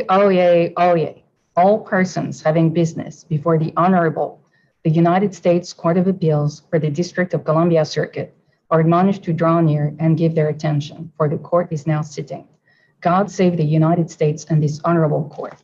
Oyez, oyez. All persons having business before the United States Court of Appeals for the District of Columbia Circuit are admonished to draw near and give their attention, for the court is now sitting. God save the United States and this honorable court.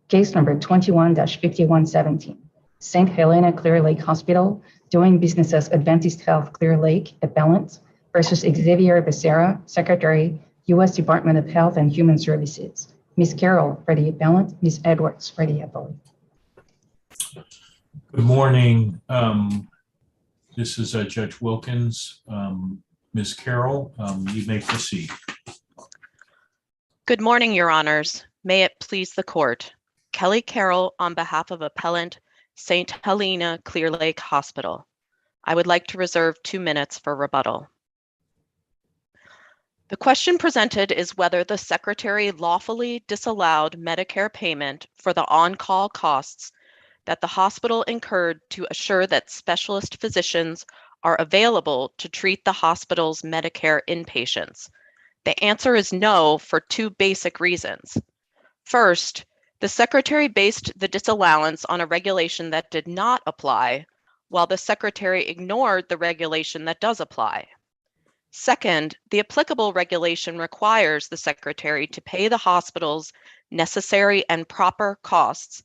Case number 21-5117. St. Helena Clear Lake Hospital, doing business as Adventist Health Clear Lake, appellant, versus Xavier Becerra, Secretary, U.S. Department of Health and Human Services. Ms. Carroll for the appellant, Ms. Edwards for the appellate. Good morning. This is Judge Wilkins. Ms. Carroll, you may proceed. Good morning, Your Honors. May it please the court. Kelly Carroll on behalf of appellant St. Helena Clear Lake Hospital. I would like to reserve 2 minutes for rebuttal. The question presented is whether the Secretary lawfully disallowed Medicare payment for the on-call costs that the hospital incurred to assure that specialist physicians are available to treat the hospital's Medicare inpatients. The answer is no for 2 basic reasons. First, the Secretary based the disallowance on a regulation that did not apply, while the Secretary ignored the regulation that does apply. Second, the applicable regulation requires the Secretary to pay the hospital's necessary and proper costs,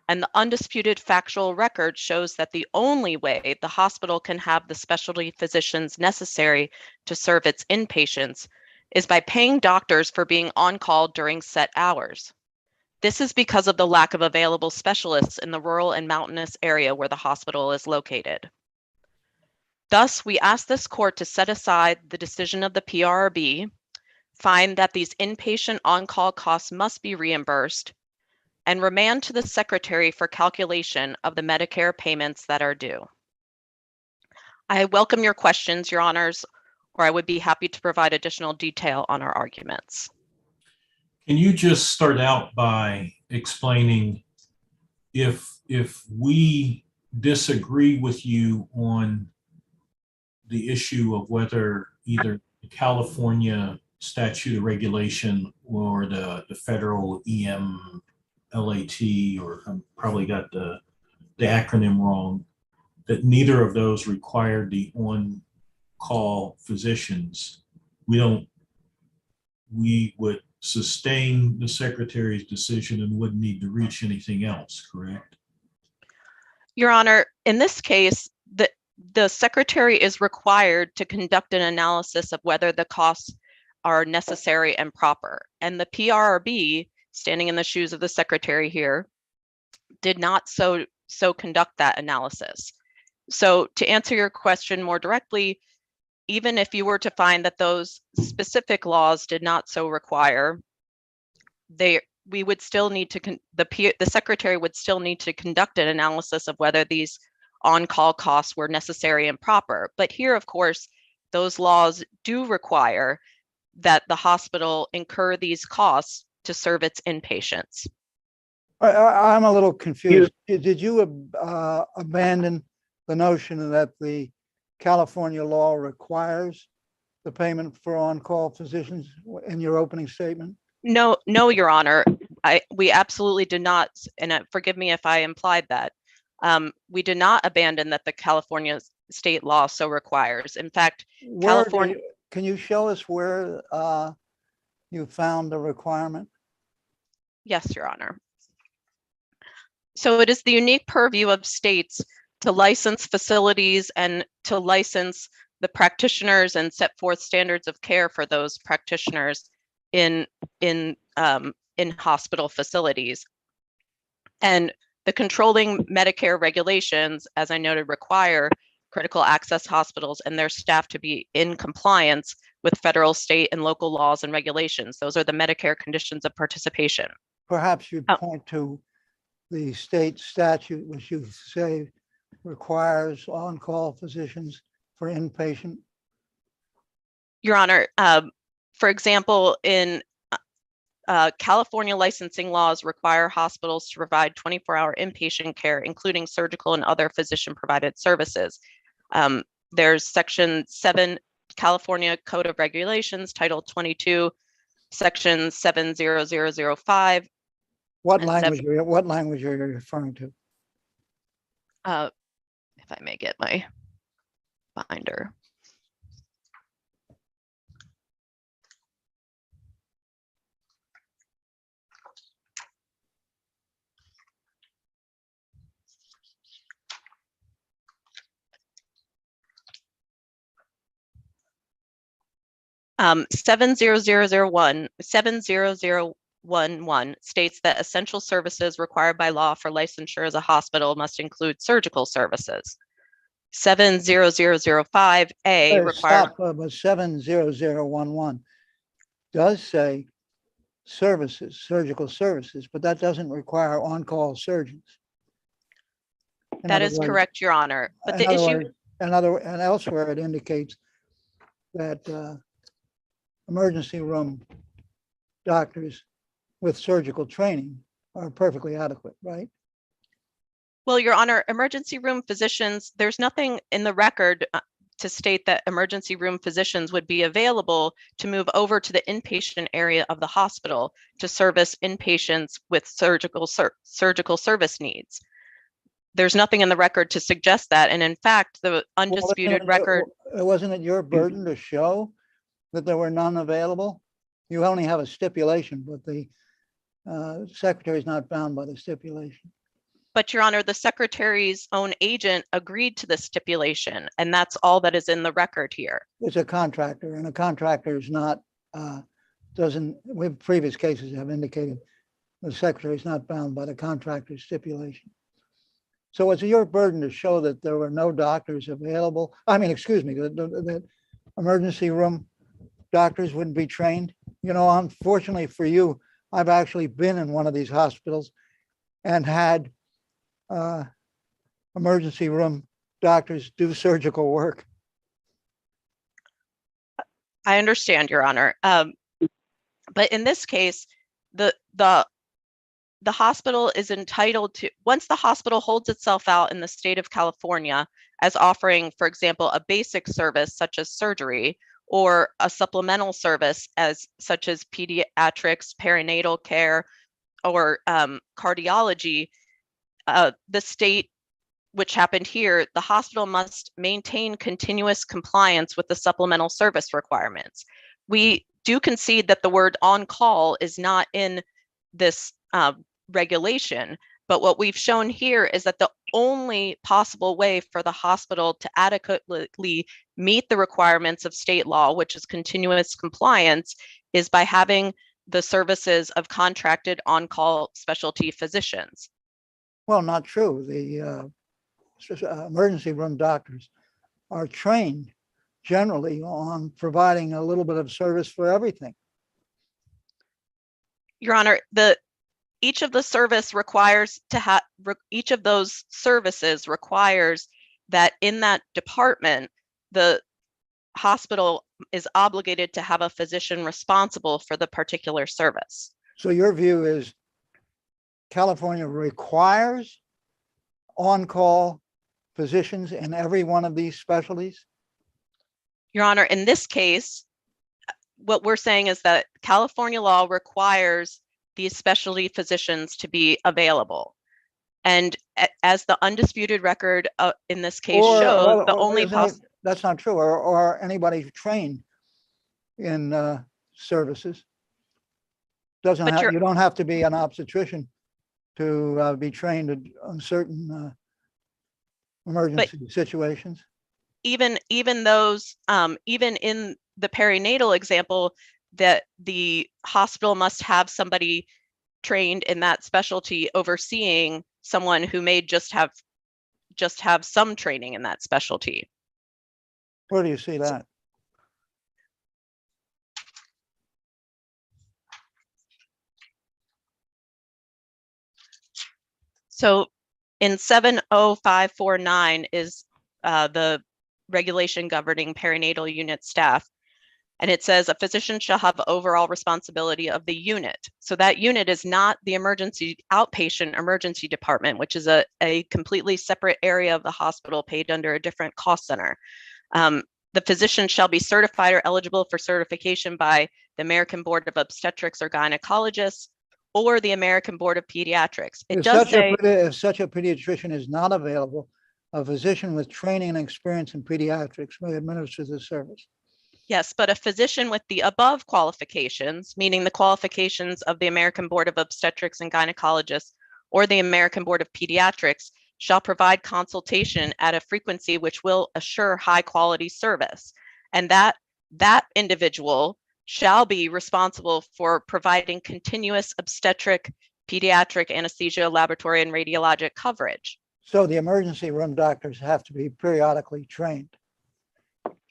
and the undisputed factual record shows that the only way the hospital can have the specialty physicians necessary to serve its inpatients is by paying doctors for being on call during set hours. This is because of the lack of available specialists in the rural and mountainous area where the hospital is located. Thus, we ask this court to set aside the decision of the PRB, find that these inpatient on-call costs must be reimbursed, and remand to the Secretary for calculation of the Medicare payments that are due. I welcome your questions, Your Honors, or I would be happy to provide additional detail on our arguments. Can you just start out by explaining if we disagree with you on the issue of whether either the California statute of regulation or the federal EMLAT, or I probably got the acronym wrong, that neither of those required the on-call physicians, we would sustain the Secretary's decision and wouldn't need to reach anything else, correct? Your Honor, in this case, the Secretary is required to conduct an analysis of whether the costs are necessary and proper. And the PRB, standing in the shoes of the Secretary here, did not so conduct that analysis. So to answer your question more directly, even if you were to find that those specific laws did not so require, we would still need to, the Secretary would still need to conduct an analysis of whether these on-call costs were necessary and proper. But here, of course, those laws do require that the hospital incur these costs to serve its inpatients. I'm a little confused. Did you abandon the notion that the California law requires the payment for on-call physicians in your opening statement? No, Your Honor. We absolutely did not, and forgive me if I implied that. We did not abandon that the California state law so requires. In fact, California. Can you show us where you found the requirement? Yes, Your Honor. So it is the unique purview of states to license facilities and to license the practitioners and set forth standards of care for those practitioners in hospital facilities. And the controlling Medicare regulations, as I noted, require critical access hospitals and their staff to be in compliance with federal, state, and local laws and regulations. Those are the Medicare conditions of participation. Perhaps you'd point to the state statute, which you say requires on-call physicians for inpatient. Your Honor, for example, in California licensing laws require hospitals to provide 24-hour inpatient care, including surgical and other physician-provided services. There's Section 7, California Code of Regulations, Title 22, Section 70005, What And language are you referring to? If I may get my binder. Um, 70011 states that essential services required by law for licensure as a hospital must include surgical services. 70005A requires. Stop, but 70011 does say services, surgical services, but that doesn't require on-call surgeons. That is correct, Your Honor. But the issue. And elsewhere it indicates that emergency room doctors with surgical training are perfectly adequate, right? Well, Your Honor, emergency room physicians, there's nothing in the record to state that emergency room physicians would be available to move over to the inpatient area of the hospital to service inpatients with surgical service needs. There's nothing in the record to suggest that. And in fact, the undisputed record. Wasn't it your burden to show that there were none available? You only have a stipulation, but the secretary is not bound by the stipulation. But Your Honor, the secretary's own agent agreed to the stipulation, and that's all that is in the record here. It's a contractor, and a contractor is not, with previous cases have indicated the secretary is not bound by the contractor's stipulation. So it's your burden to show that there were no doctors available. I mean, excuse me, that emergency room doctors wouldn't be trained. You know, unfortunately for you, I've actually been in one of these hospitals and had emergency room doctors do surgical work. I understand, Your Honor. But in this case, the hospital is entitled to, once the hospital holds itself out in the state of California as offering, for example, a basic service such as surgery, or a supplemental service such as pediatrics, perinatal care, or cardiology, the state, which happened here, the hospital must maintain continuous compliance with the supplemental service requirements. We do concede that the word on call is not in this regulation, but what we've shown here is that the only possible way for the hospital to adequately meet the requirements of state law, which is continuous compliance, is by having the services of contracted on-call specialty physicians. Well, not true. The emergency room doctors are trained generally on providing a little bit of service for everything. Your Honor, each of the service requires to have, each of those services requires that in that department, the hospital is obligated to have a physician responsible for the particular service. So your view is California requires on-call physicians in every one of these specialties? Your Honor, in this case, what we're saying is that California law requires these specialty physicians to be available. And as the undisputed record in this case shows, the only possible. That's not true, or anybody trained in services. You don't have to be an obstetrician to be trained on certain emergency situations. Even those, even in the perinatal example, that the hospital must have somebody trained in that specialty overseeing someone who may just have some training in that specialty. Where do you see that? So in 70549 is the regulation governing perinatal unit staff. And it says a physician shall have overall responsibility of the unit. So that unit is not the outpatient emergency department, which is a completely separate area of the hospital paid under a different cost center. The physician shall be certified or eligible for certification by the American Board of Obstetrics or Gynecologists, or the American Board of Pediatrics. It If does such say, if such a pediatrician is not available, a physician with training and experience in pediatrics may administer the service. yes, but a physician with the above qualifications, meaning the qualifications of the American Board of Obstetrics and Gynecologists or the American Board of Pediatrics, shall provide consultation at a frequency which will assure high quality service. And that individual shall be responsible for providing continuous obstetric, pediatric anesthesia, laboratory, and radiologic coverage. So the emergency room doctors have to be periodically trained.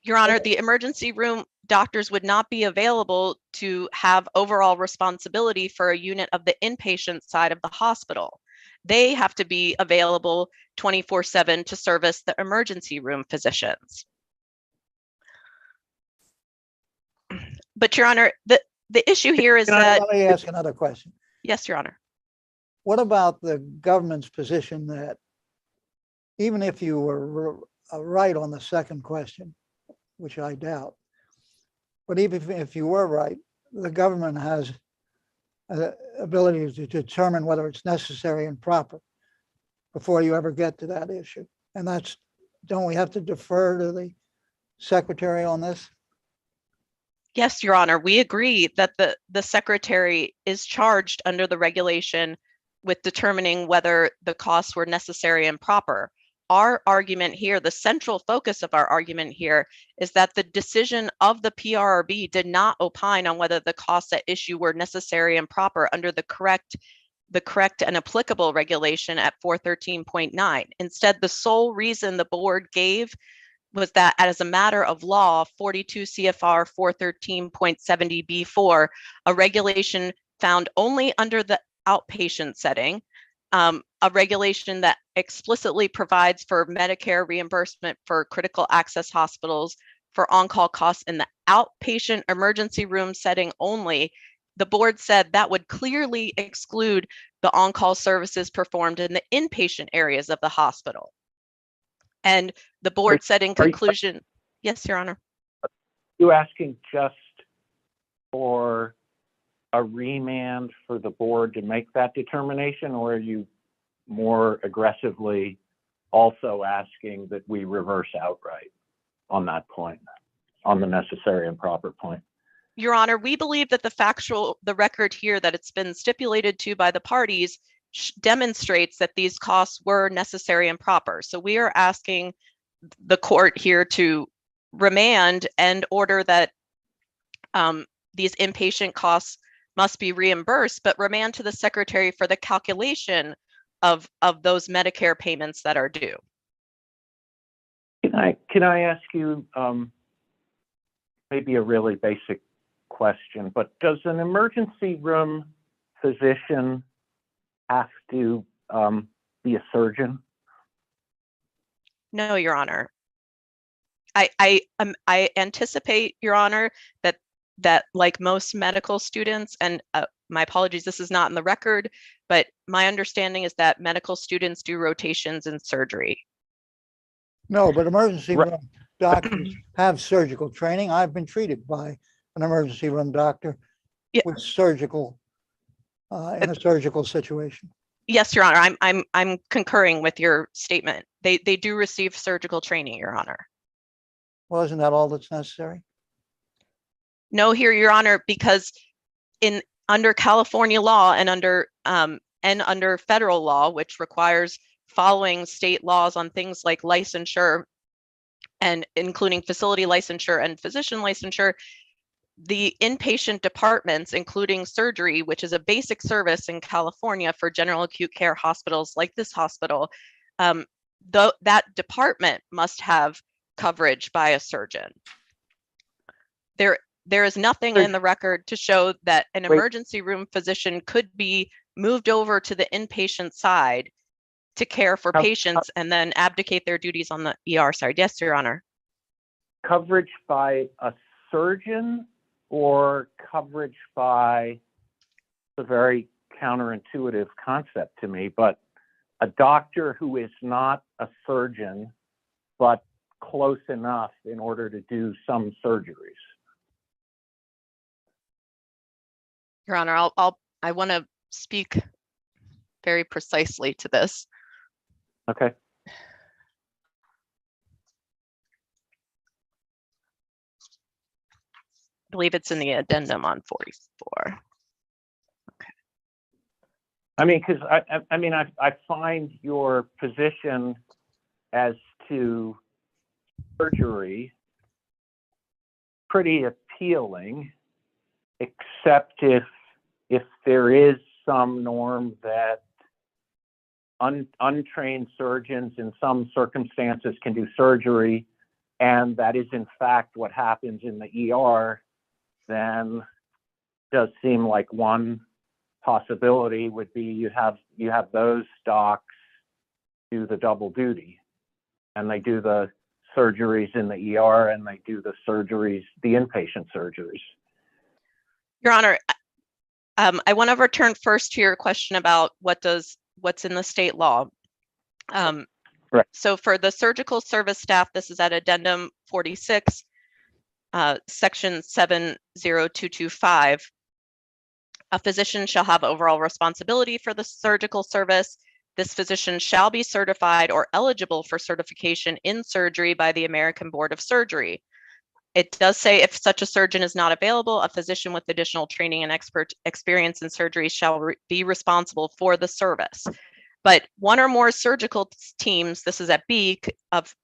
Your Honor, the emergency room doctors would not be available to have overall responsibility for a unit of the inpatient side of the hospital. They have to be available 24/7 to service the emergency room physicians. But Your Honor, the issue here is that, Let me ask another question. yes, Your Honor. What about the government's position that even if you were right on the second question, which I doubt, but even if you were right, the government has the ability to determine whether it's necessary and proper before you ever get to that issue. And that's, don't we have to defer to the secretary on this? Yes, Your Honor, we agree that the secretary is charged under the regulation with determining whether the costs were necessary and proper. Our argument here, the central focus of our argument here, is that the decision of the PRRB did not opine on whether the costs at issue were necessary and proper under the correct and applicable regulation at 413.9. Instead, the sole reason the board gave was that as a matter of law, 42 CFR 413.70B4, a regulation found only under the outpatient setting, a regulation that explicitly provides for Medicare reimbursement for critical access hospitals for on-call costs in the outpatient emergency room setting only. The board said that would clearly exclude the on-call services performed in the inpatient areas of the hospital. And the board said in conclusion, yes, Your Honor. You asking just for a remand for the board to make that determination, or are you more aggressively also asking that we reverse outright on that point, on the necessary and proper point? Your Honor, we believe that the record here that it's been stipulated to by the parties demonstrates that these costs were necessary and proper. So we are asking the court here to remand and order that these inpatient costs must be reimbursed, but remand to the secretary for the calculation of those Medicare payments that are due. Can I ask you maybe a really basic question, but does an emergency room physician have to be a surgeon? No, Your Honor. I anticipate, Your Honor, that like most medical students, and my apologies, this is not in the record, but my understanding is that medical students do rotations in surgery. No, but emergency room doctors have surgical training. I've been treated by an emergency room doctor with surgical in a surgical situation. Yes, Your Honor. I'm concurring with your statement. They do receive surgical training, Your Honor. Well, isn't that all that's necessary? No, here, Your Honor, because under California law and under federal law, which requires following state laws on things like licensure and including facility licensure and physician licensure, the inpatient departments, including surgery, which is a basic service in California for general acute care hospitals like this hospital, that department must have coverage by a surgeon. There is nothing in the record to show that an emergency room physician could be moved over to the inpatient side to care for patients and then abdicate their duties on the ER side. Yes, Your Honor. Coverage by a surgeon or coverage by a very counterintuitive concept to me, but a doctor who is not a surgeon, but close enough in order to do some surgeries? Your Honor, I want to speak very precisely to this. Okay. I believe it's in the addendum on 44. I mean, because I find your position as to surgery pretty appealing, except if there is some norm that untrained surgeons in some circumstances can do surgery, and that is in fact what happens in the ER, then it does seem like one possibility would be you have those docs do the double duty, and they do the surgeries in the ER and they do the inpatient surgeries. Your Honor, I want to return first to your question about what's in the state law. Right. So for the surgical service staff, this is at addendum 46, section 70225. A physician shall have overall responsibility for the surgical service. This physician shall be certified or eligible for certification in surgery by the American Board of Surgery. It does say if such a surgeon is not available, a physician with additional training and experience in surgery shall be responsible for the service. But one or more surgical teams, this is at B,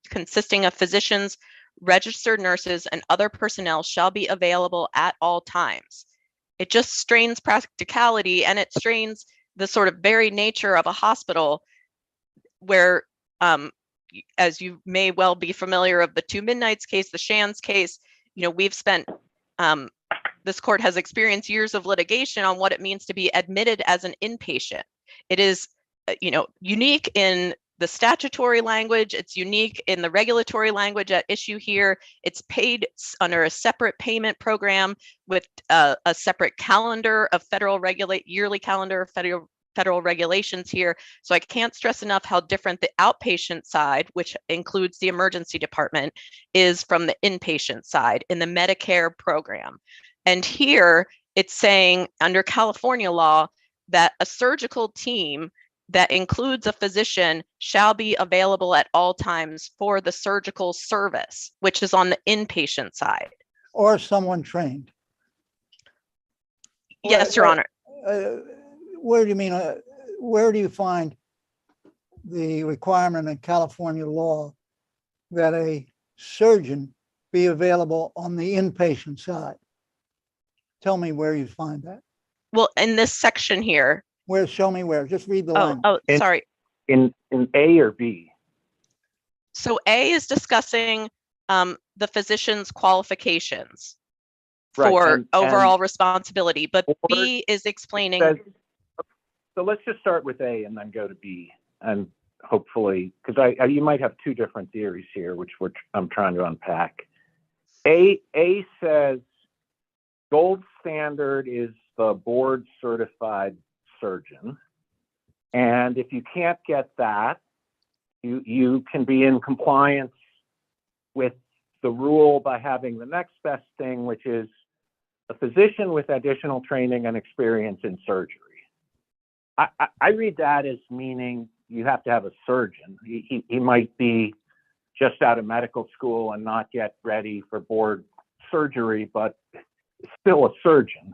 consisting of physicians, registered nurses, and other personnel shall be available at all times. It just strains practicality, and it strains the sort of very nature of a hospital where, as you may well be familiar of the Two Midnights case, the Shands case, we've spent, this court has experienced years of litigation on what it means to be admitted as an inpatient. It is, unique in the statutory language. It's unique in the regulatory language at issue here. It's paid under a separate payment program with a separate calendar of yearly calendar of federal regulations here. So I can't stress enough how different the outpatient side, which includes the emergency department, is from the inpatient side in the Medicare program. And here it's saying under California law that a surgical team that includes a physician shall be available at all times for the surgical service, which is on the inpatient side. Or someone trained. Yes, Your Honor. Where do you mean, where do you find the requirement in California law that a surgeon be available on the inpatient side? Tell me where you find that. Well, in this section here. Where? Show me where. Just read the language. Sorry. In A or B? So A is discussing the physician's qualifications for overall responsibility, but B is explaining. So let's just start with A and then go to B, and hopefully, because you might have two different theories here, which I'm trying to unpack. A says gold standard is the board certified surgeon, and if you can't get that, you can be in compliance with the rule by having the next best thing, which is a physician with additional training and experience in surgery. I read that as meaning you have to have a surgeon. He might be just out of medical school and not yet ready for board surgery, but still a surgeon.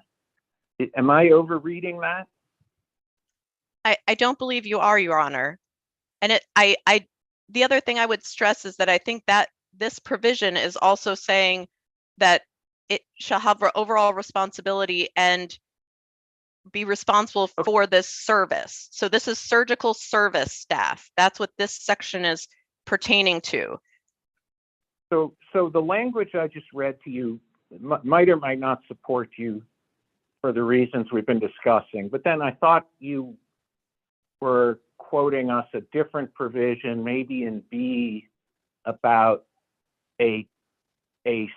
Am I overreading that? I don't believe you are, Your Honor. And the other thing I would stress is that I think that this provision is also saying that it shall have overall responsibility and be responsible for this service. So this is surgical service staff. That's what this section is pertaining to. So the language I just read to you might or might not support you for the reasons we've been discussing, but then I thought you were quoting us a different provision, maybe in B, about a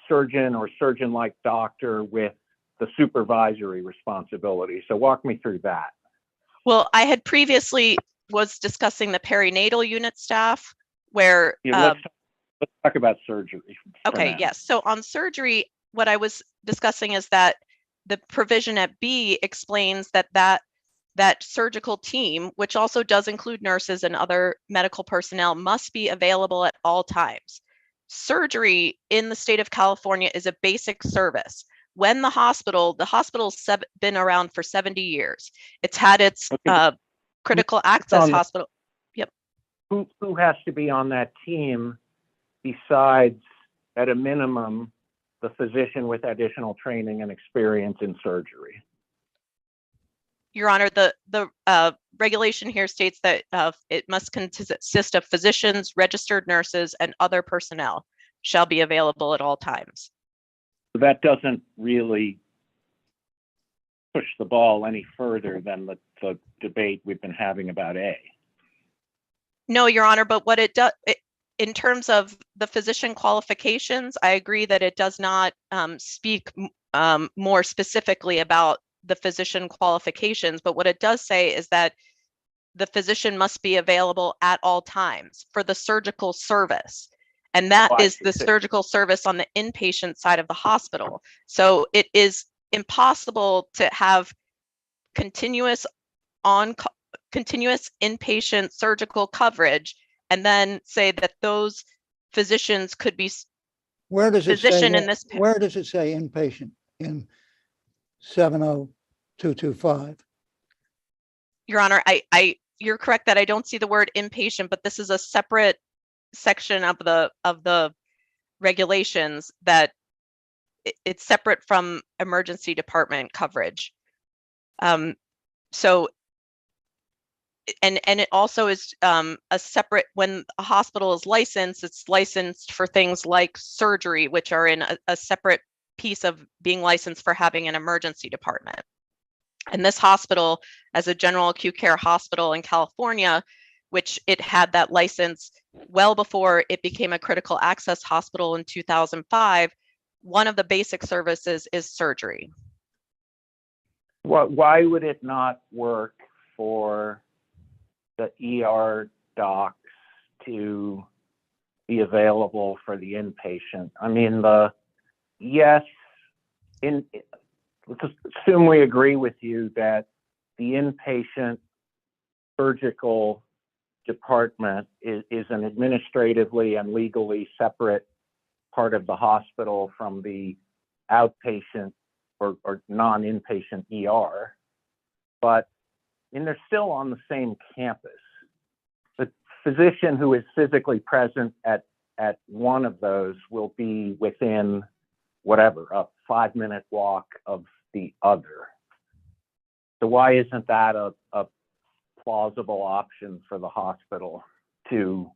surgeon or surgeon-like doctor with the supervisory responsibility. So walk me through that. Well, I had previously was discussing the perinatal unit staff where let's talk about surgery. Okay, yes. So on surgery, what I was discussing is that the provision at B explains that that surgical team, which also does include nurses and other medical personnel, must be available at all times. Surgery in the state of California is a basic service. When the hospital's been around for 70 years. It's had its critical access hospital. Yep. Who has to be on that team besides, at a minimum, the physician with additional training and experience in surgery? Your Honor, the regulation here states that it must consist of physicians, registered nurses, and other personnel shall be available at all times. That doesn't really push the ball any further than the debate we've been having about A. No, Your Honor, but what it does, in terms of the physician qualifications, I agree that it does not speak more specifically about the physician qualifications, but what it does say is that the physician must be available at all times for the surgical service. And that is the surgical service on the inpatient side of the hospital. So it is impossible to have continuous inpatient surgical coverage and then say that those physicians could be physician in this. Where does it say inpatient in 70225? Your Honor, you're correct that I don't see the word inpatient, but this is a separate section of the regulations that it's separate from emergency department coverage. So, and it also is a separate, when a hospital is licensed, it's licensed for things like surgery, which are in a separate piece of being licensed for having an emergency department. And this hospital, as a general acute care hospital in California, which it had that license well before it became a critical access hospital in 2005, one of the basic services is surgery. Why would it not work for the ER docs to be available for the inpatient? I mean, let's assume we agree with you that the inpatient surgical department is an administratively and legally separate part of the hospital from the outpatient or non-inpatient ER, but they're still on the same campus. The physician who is physically present at one of those will be within whatever, a 5-minute walk of the other. So why isn't that a plausible option for the hospital to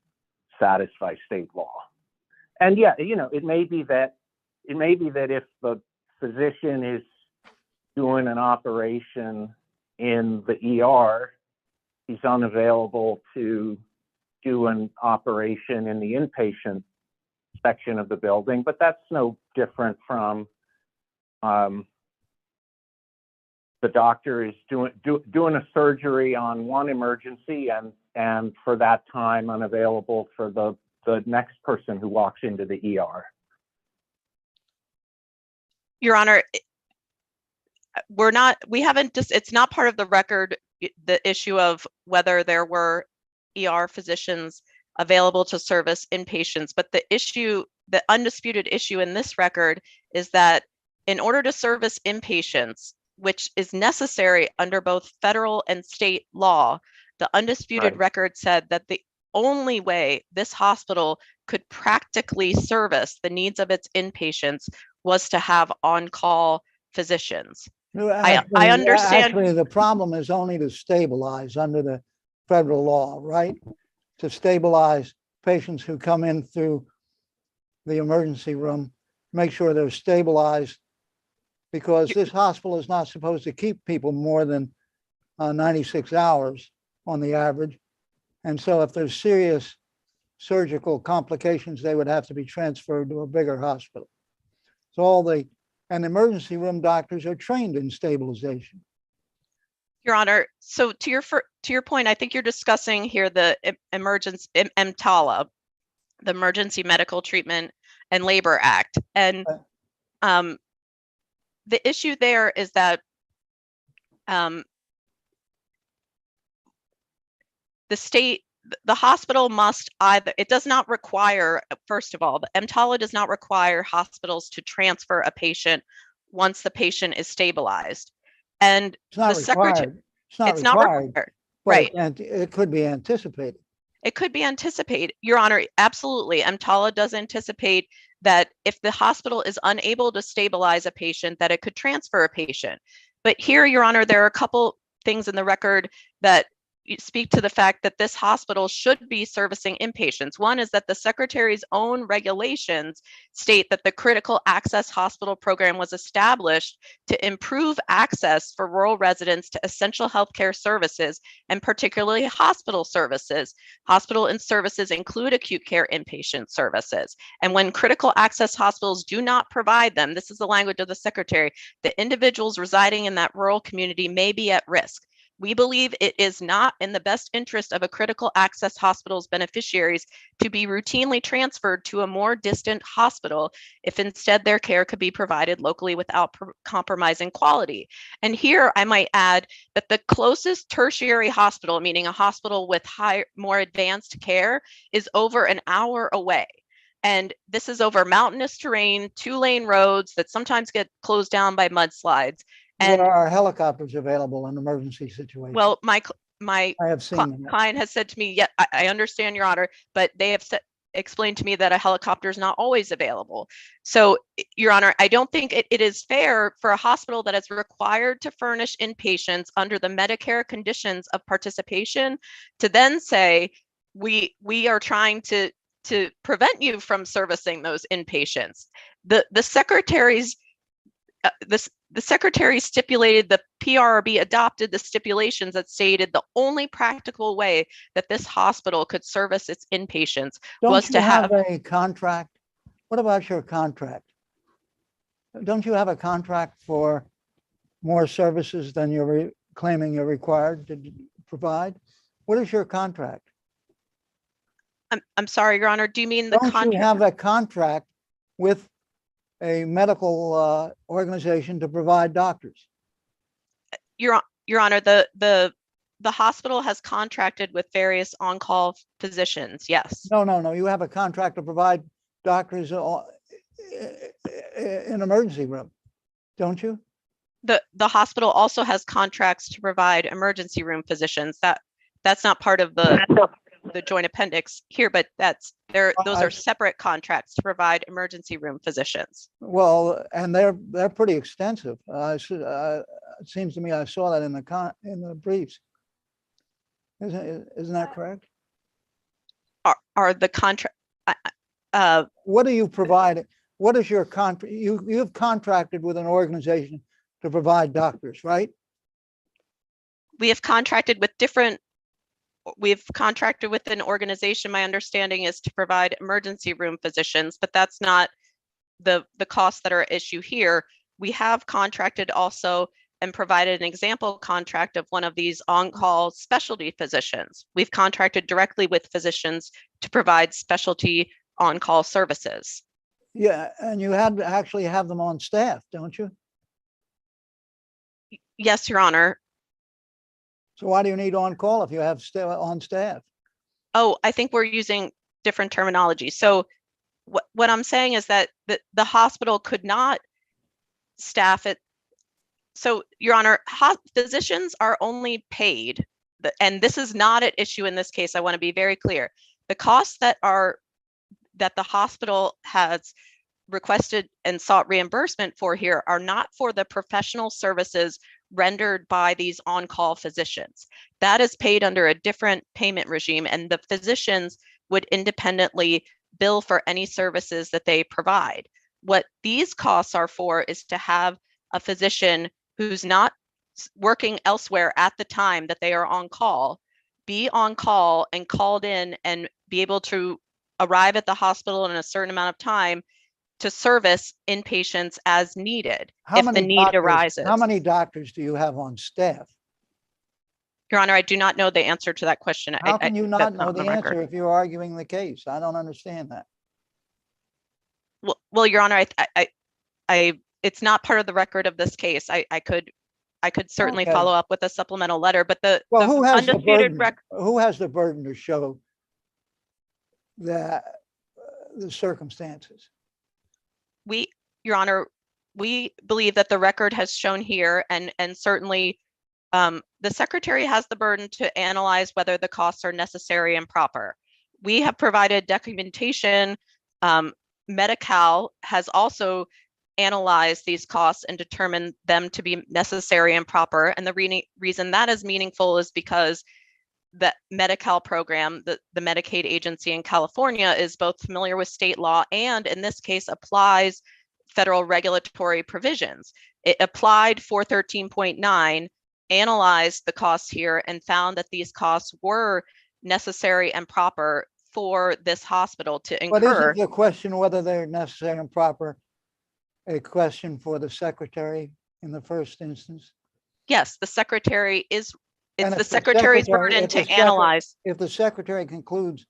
satisfy state law? And yeah, it may be that if the physician is doing an operation in the ER, he's unavailable to do an operation in the inpatient section of the building, but that's no different from the doctor is doing a surgery on one emergency and for that time unavailable for the next person who walks into the ER. Your Honor, it's not part of the record, the issue of whether there were ER physicians available to service inpatients, but the undisputed issue in this record is that in order to service inpatients, which is necessary under both federal and state law, the undisputed record said that the only way this hospital could practically service the needs of its inpatients was to have on-call physicians. I understand. Actually, the problem is only to stabilize under the federal law, right? To stabilize patients who come in through the emergency room, make sure they're stabilized, because this hospital is not supposed to keep people more than 96 hours on the average. And so if there's serious surgical complications, they would have to be transferred to a bigger hospital. So and emergency room doctors are trained in stabilization. Your Honor, so to your point, I think you're discussing here the emergency EMTALA, the Emergency Medical Treatment and Labor Act, and the issue there is that the hospital must either, it does not require, first of all, the EMTALA does not require hospitals to transfer a patient once the patient is stabilized. And It's not the secretary, required. It's not it's not required, required. but Right. it could be anticipated. It could be anticipated. Your Honor, absolutely. EMTALA does anticipate that if the hospital is unable to stabilize a patient, that it could transfer a patient. But here, Your Honor, there are a couple things in the record that speak to the fact that this hospital should be servicing inpatients. One is that the Secretary's own regulations state that the Critical Access Hospital Program was established to improve access for rural residents to essential healthcare services, and particularly hospital services. Hospital and services include acute care inpatient services. And when critical access hospitals do not provide them, this is the language of the Secretary, the individuals residing in that rural community may be at risk. We believe it is not in the best interest of a critical access hospital's beneficiaries to be routinely transferred to a more distant hospital if instead their care could be provided locally without compromising quality. And here I might add that the closest tertiary hospital, meaning a hospital with more advanced care, is over an hour away. And this is over mountainous terrain, 2-lane roads that sometimes get closed down by mudslides. And there are helicopters available in emergency situations. well, my I have seen them. client has said to me, yeah, I understand, Your Honor, but they have explained to me that a helicopter is not always available. So, Your Honor, I don't think it is fair for a hospital that is required to furnish inpatients under the Medicare conditions of participation to then say, we are trying to prevent you from servicing those inpatients. The Secretary's the Secretary stipulated, the PRRB adopted the stipulations that stated the only practical way that this hospital could service its inpatients was to have a contract. What about your contract? Don't you have a contract for more services than you're claiming you're required to provide? What is your contract? I'm sorry, Your Honor, do you mean the contract? Don't you have a contract with a medical organization to provide doctors? Your Honor, the hospital has contracted with various on-call physicians. Yes. No. You have a contract to provide doctors in emergency room, don't you? The hospital also has contracts to provide emergency room physicians. That's not part of the joint appendix here, but those are separate contracts to provide emergency room physicians. Well, and they're pretty extensive. It seems to me I saw that in the briefs. Isn't that correct? Are the contract? What do you provide? What is your contract? You've contracted with an organization to provide doctors, right? We've contracted with an organization, my understanding is to provide emergency room physicians, but that's not the costs that are at issue here. We have contracted also and provided an example contract of one of these on-call specialty physicians. We've contracted directly with physicians to provide specialty on-call services. Yeah, and you actually have them on staff, don't you? Yes, Your Honor. So why do you need on-call if you have on staff? Oh, I think we're using different terminology. So what I'm saying is that the hospital could not staff it. So, Your Honor, physicians are only paid, and this is not at issue in this case. I want to be very clear. The costs that the hospital has requested and sought reimbursement for here are not for the professional services rendered by these on-call physicians. That is paid under a different payment regime, and the physicians would independently bill for any services that they provide. What these costs are for is to have a physician who's not working elsewhere at the time that they are on call, be on call and called in and be able to arrive at the hospital in a certain amount of time to service inpatients as needed if the need arises. How many doctors do you have on staff? Your Honor, I do not know the answer to that question. How can you not know the answer if you're arguing the case? I don't understand that. Well, Your Honor, it's not part of the record of this case. I could I could certainly Okay. follow up with a supplemental letter, but the Well, who has the undisputed burden? Who has the burden to show that the circumstances? Your Honor, we believe that the record has shown here, and certainly the Secretary has the burden to analyze whether the costs are necessary and proper. We have provided documentation. Medi-Cal has also analyzed these costs and determined them to be necessary and proper. And the reason that is meaningful is because the Medi-Cal program, the Medicaid agency in California, is both familiar with state law and in this case applies federal regulatory provisions. It applied 413.9, analyzed the costs here, and found that these costs were necessary and proper for this hospital to But incur. isn't the question whether they're necessary and proper a question for the Secretary in the first instance? Yes, the Secretary is, it's And the if the Secretary's Secretary- burden if the to analyze. If the Secretary concludes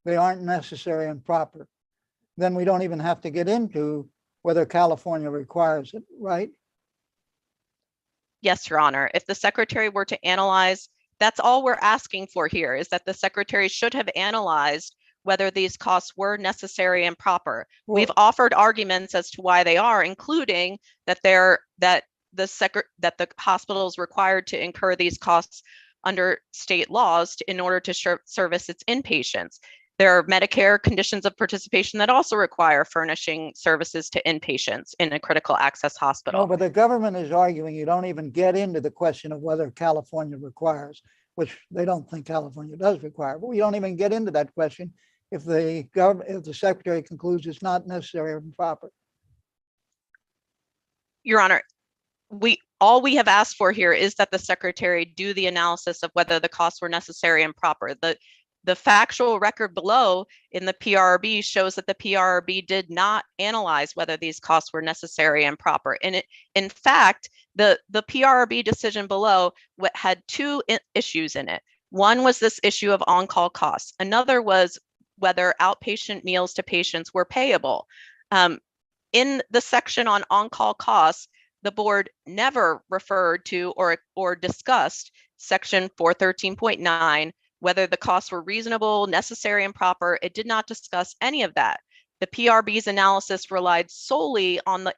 they aren't necessary and proper, then we don't even have to get into whether California requires it, right? Yes, Your Honor. If the Secretary were to analyze, that's all we're asking for here, is that the Secretary should have analyzed whether these costs were necessary and proper. We've Well, offered arguments as to why they are, including that the hospital is required to incur these costs under state laws in order to service its inpatients. There are Medicare conditions of participation that also require furnishing services to inpatients in a critical access hospital. no, but the government is arguing you don't even get into the question of whether California requires, which they don't think California does require, but we don't even get into that question if the government, if the Secretary concludes it's not necessary and proper. Your Honor, all we have asked for here is that the Secretary do the analysis of whether the costs were necessary and proper. The factual record below in the PRRB shows that the PRRB did not analyze whether these costs were necessary and proper. And in fact, the PRRB decision below had two issues in it. One was this issue of on-call costs. Another was whether outpatient meals to patients were payable. In the section on on-call costs, the board never referred to or discussed section 413.9, whether the costs were reasonable, necessary, and proper. It did not discuss any of that. The PRB's analysis relied solely on the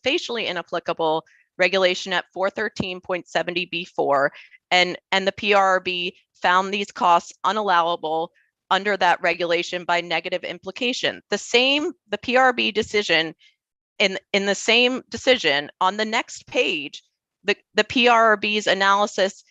facially inapplicable regulation at 413.70B4, and the PRB found these costs unallowable under that regulation by negative implication. The PRB decision, in the same decision, on the next page, the PRB's analysis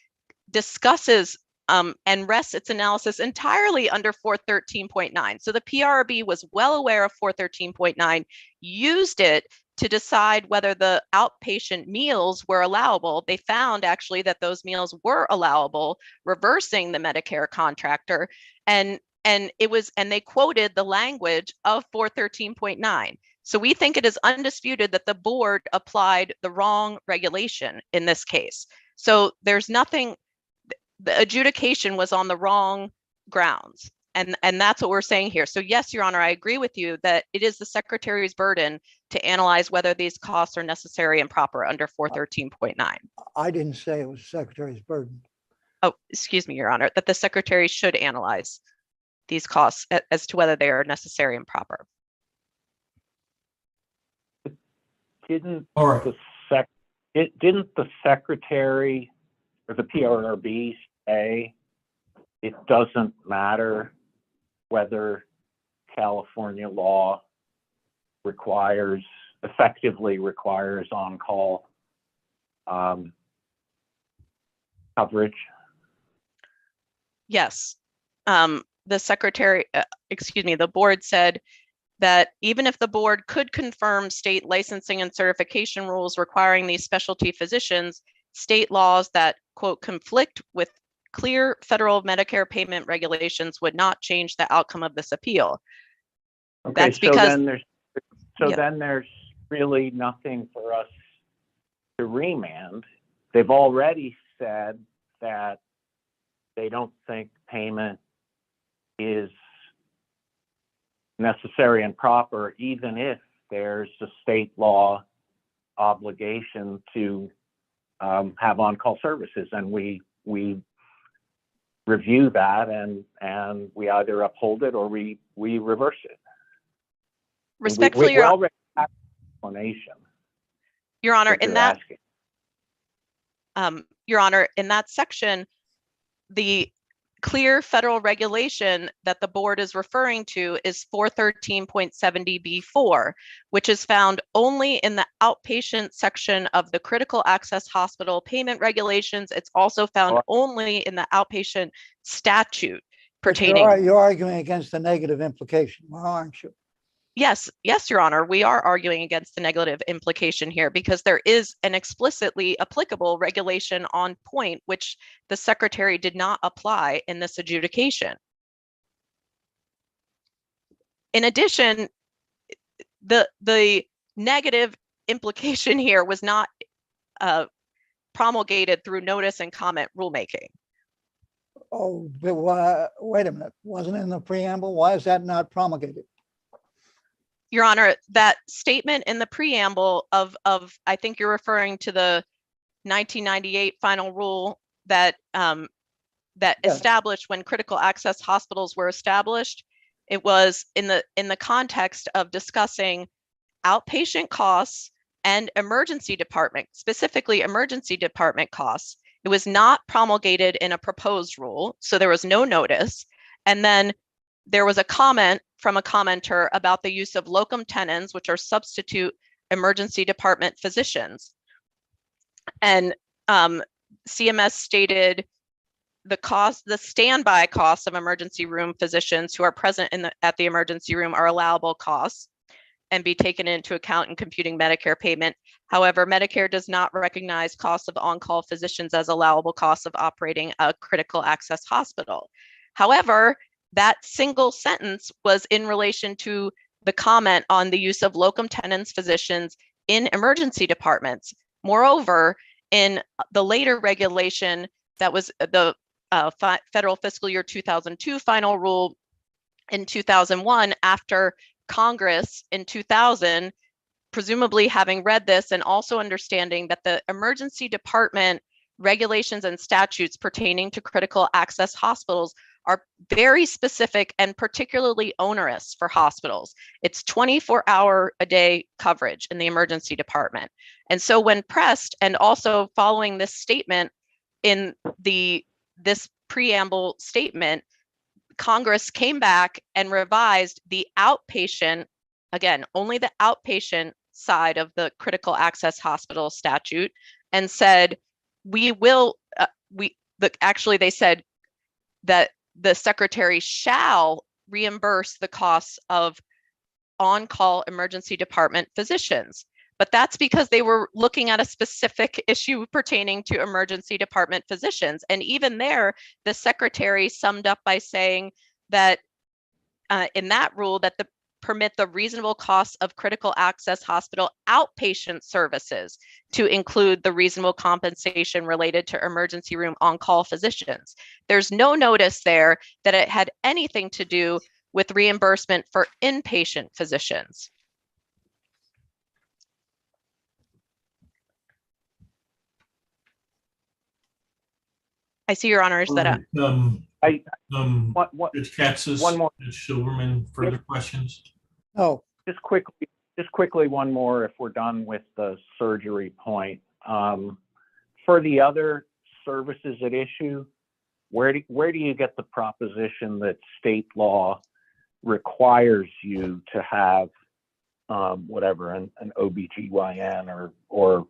discusses and rests its analysis entirely under 413.9. So the PRB was well aware of 413.9, used it to decide whether the outpatient meals were allowable. They found actually that those meals were allowable, reversing the Medicare contractor, and they quoted the language of 413.9. So we think it is undisputed that the board applied the wrong regulation in this case. So there's nothing, the adjudication was on the wrong grounds. And that's what we're saying here. So yes, Your Honor, I agree with you that it is the Secretary's burden to analyze whether these costs are necessary and proper under 413.9. I didn't say it was the Secretary's burden. Oh, excuse me, Your Honor, that the Secretary should analyze these costs as to whether they are necessary and proper. Didn't All right. didn't the Secretary or the PRRB say it doesn't matter whether California law effectively requires on-call coverage? Yes. The board said that even if the board could confirm state licensing and certification rules requiring these specialty physicians, state laws that, quote, conflict with clear federal Medicare payment regulations would not change the outcome of this appeal. Okay, That's because then there's really nothing for us to remand. They've already said that they don't think payment is necessary and proper, even if there's a state law obligation to have on-call services, and we review that, and we either uphold it or we reverse it. Respectfully, we already have an explanation. Your Honor, that in you're that, asking. Your Honor, in that section, the clear federal regulation that the board is referring to is 413.70B4, which is found only in the outpatient section of the critical access hospital payment regulations. It's also found only in the outpatient statute pertaining. You're arguing against the negative implication, well, aren't you? Yes, Your Honor, we are arguing against the negative implication here because there is an explicitly applicable regulation on point, which the Secretary did not apply in this adjudication. In addition, the negative implication here was not promulgated through notice and comment rulemaking. Oh, but wait a minute, wasn't it in the preamble? Why is that not promulgated? Your Honor, that statement in the preamble of I think you're referring to the 1998 final rule that Yes. established when critical access hospitals were established. It was in the context of discussing outpatient costs and emergency department, specifically emergency department costs. It was not promulgated in a proposed rule, so there was no notice. And then there was a comment from a commenter about the use of locum tenens, which are substitute emergency department physicians. And CMS stated the standby costs of emergency room physicians who are present at the emergency room are allowable costs and be taken into account in computing Medicare payment. However, Medicare does not recognize costs of on-call physicians as allowable costs of operating a critical access hospital. However, that single sentence was in relation to the comment on the use of locum tenens physicians in emergency departments. Moreover, in the later regulation that was the federal fiscal year 2002 final rule in 2001, after Congress in 2000, presumably having read this and also understanding that the emergency department regulations and statutes pertaining to critical access hospitals are very specific and particularly onerous for hospitals. It's 24-hour-a-day coverage in the emergency department. And so when pressed, and also following this statement in this preamble statement, Congress came back and revised the outpatient, again, only the outpatient side of the critical access hospital statute, and said, actually they said that the Secretary shall reimburse the costs of on-call emergency department physicians. But that's because they were looking at a specific issue pertaining to emergency department physicians. And even there, the Secretary summed up by saying that in that rule that permit the reasonable costs of critical access hospital outpatient services to include the reasonable compensation related to emergency room on-call physicians. There's no notice there that it had anything to do with reimbursement for inpatient physicians. I see, Your Honors, that Judge Katsas, one more. Judge Silberman, further questions? No, Just quickly, one more if we're done with the surgery point. For the other services at issue, where do you get the proposition that state law requires you to have whatever, an OBGYN or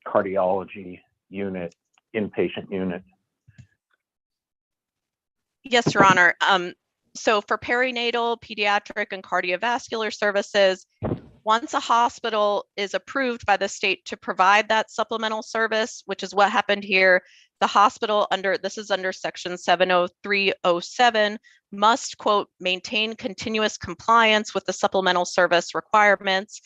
cardiology unit, inpatient unit? Yes, Your Honor. So for perinatal, pediatric, and cardiovascular services, once a hospital is approved by the state to provide that supplemental service, which is what happened here, the hospital this is under section 70307, must, quote, maintain continuous compliance with the supplemental service requirements.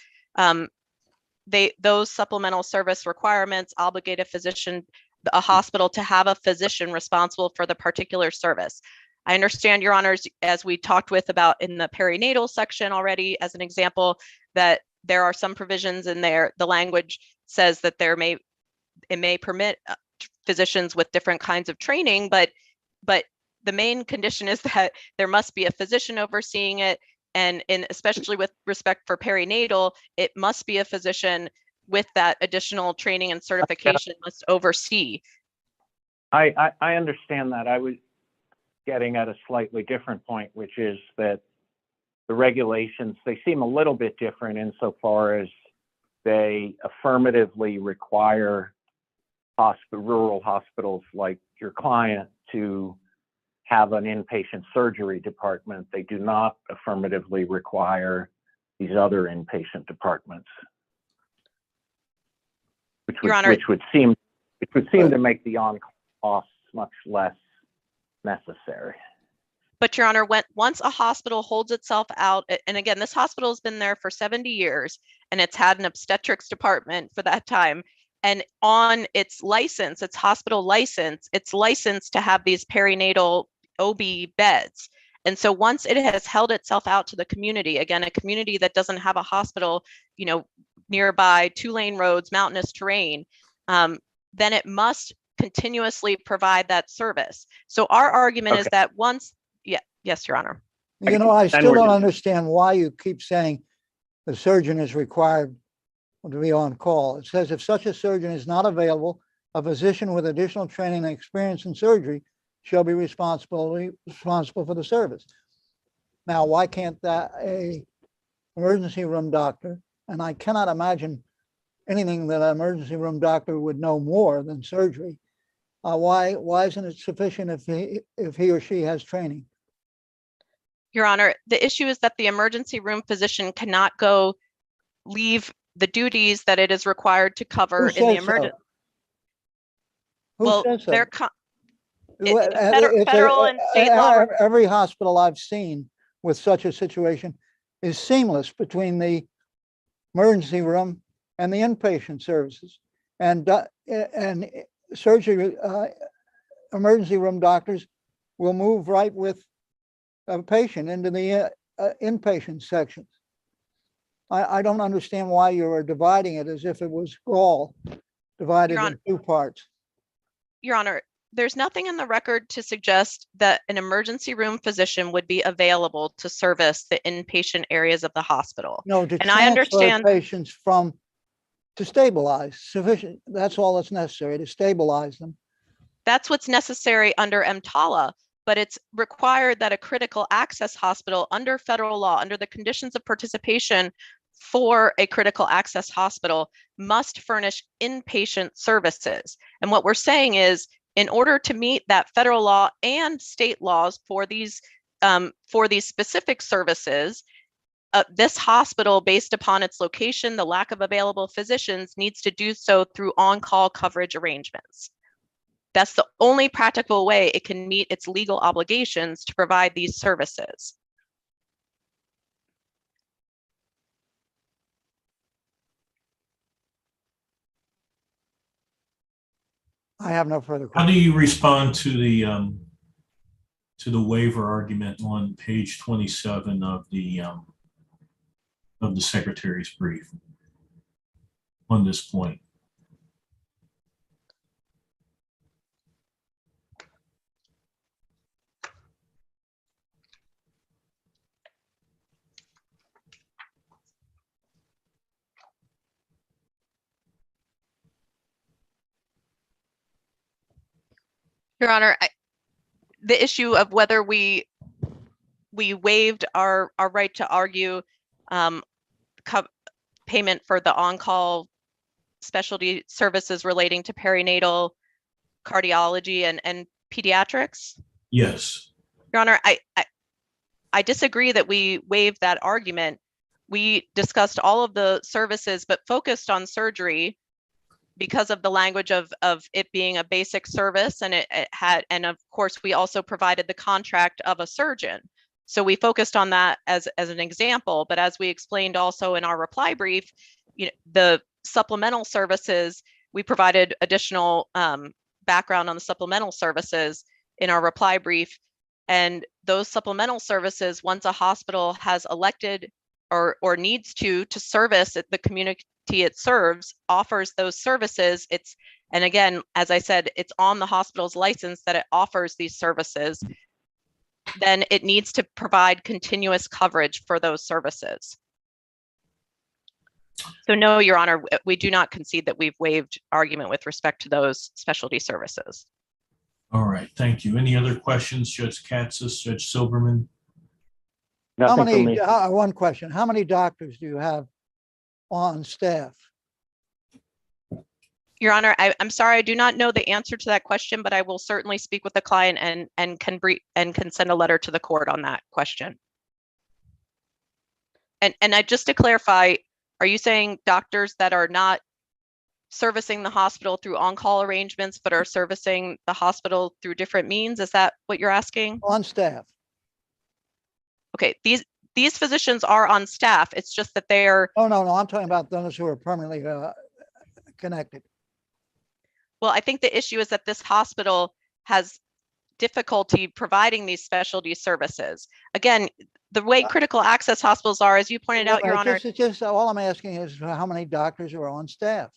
Those supplemental service requirements obligate a hospital to have a physician responsible for the particular service. I understand, Your Honors, as we talked about in the perinatal section already, as an example, that there are some provisions in there. The language says that it may permit physicians with different kinds of training, but the main condition is that there must be a physician overseeing it. And especially with respect for perinatal, it must be a physician with that additional training and certification must oversee. I understand that. I was getting at a slightly different point, which is that the regulations, they seem a little bit different insofar as they affirmatively require rural hospitals like your client to have an inpatient surgery department. They do not affirmatively require these other inpatient departments, which would seem to make the on-call costs much less necessary. But Your Honor, once a hospital holds itself out, and again, this hospital has been there for 70 years, and it's had an obstetrics department for that time. And on its license, its hospital license, it's licensed to have these perinatal OB beds. And so once it has held itself out to the community, again, a community that doesn't have a hospital, nearby, 2-lane roads, mountainous terrain, then it must continuously provide that service. So our argument is that once, yes, Your Honor. I still don't understand why you keep saying the surgeon is required to be on call. It says if such a surgeon is not available, a physician with additional training and experience in surgery shall be responsible for the service. Now, why can't that a emergency room doctor, and I cannot imagine anything that an emergency room doctor would know more than surgery, why isn't it sufficient if he or she has training? Your Honor, the issue is that the emergency room physician cannot leave the duties that it is required to cover in the emergency. Who says so? They're federal and state law. Every hospital I've seen with such a situation is seamless between the emergency room and the inpatient services, and surgery emergency room doctors will move right with a patient into the inpatient sections. I don't understand why you are dividing it as if it was all divided in two parts. Your Honor, there's nothing in the record to suggest that an emergency room physician would be available to service the inpatient areas of the hospital. No, to transfer patients to stabilize sufficient. That's all that's necessary, to stabilize them. That's what's necessary under EMTALA, but it's required that a critical access hospital under federal law, under the conditions of participation for a critical access hospital, must furnish inpatient services. And what we're saying is, in order to meet that federal law and state laws for these specific services, this hospital, based upon its location, the lack of available physicians, needs to do so through on-call coverage arrangements. That's the only practical way it can meet its legal obligations to provide these services. I have no further questions. How do you respond to the waiver argument on page 27 of the Secretary's brief on this point? Your Honor, the issue of whether we waived our right to argue payment for the on-call specialty services relating to perinatal cardiology and pediatrics? Yes. Your Honor, I disagree that we waived that argument. We discussed all of the services, but focused on surgery because of the language of it being a basic service, and it had, and of course we also provided the contract of a surgeon. So we focused on that as an example, but as we explained also in our reply brief, the supplemental services, we provided additional background on the supplemental services in our reply brief. And those supplemental services, once a hospital has elected or needs to service the community it serves, offers those services, it's And again, as I said, it's on the hospital's license that it offers these services. Then it needs to provide continuous coverage for those services. So no, Your Honor, we do not concede that we've waived argument with respect to those specialty services. All right, thank you. Any other questions, Judge Katsas, Judge Silberman? How Nothing from many, me. one question, how many doctors do you have on staff? Your Honor, I'm sorry, I do not know the answer to that question, but I will certainly speak with the client and can send a letter to the court on that question. And just to clarify, are you saying doctors that are not servicing the hospital through on-call arrangements, but are servicing the hospital through different means? Is that what you're asking? On staff? Okay, these physicians are on staff. It's just that they're. Oh, no, I'm talking about those who are permanently connected. Well, I think the issue is that this hospital has difficulty providing these specialty services. Again, the way critical access hospitals are, as you pointed out, Your Honor. Just all I'm asking is how many doctors are on staff?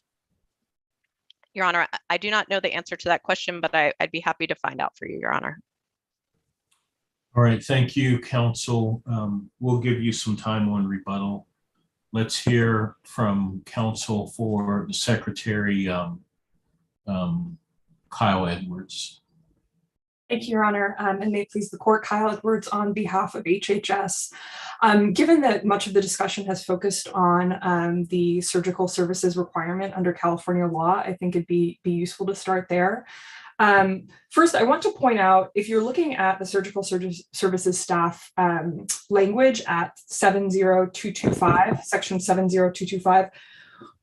Your Honor, I do not know the answer to that question, but I'd be happy to find out for you, Your Honor. All right, thank you, counsel. We'll give you some time on rebuttal. Let's hear from counsel for the Secretary, Kyle Edwards. Thank you, Your Honor, and may it please the court, Kyle Edwards on behalf of HHS. Given that much of the discussion has focused on the surgical services requirement under California law, I think it'd be useful to start there. First, I want to point out, if you're looking at the surgical services staff language at 70225, section 70225,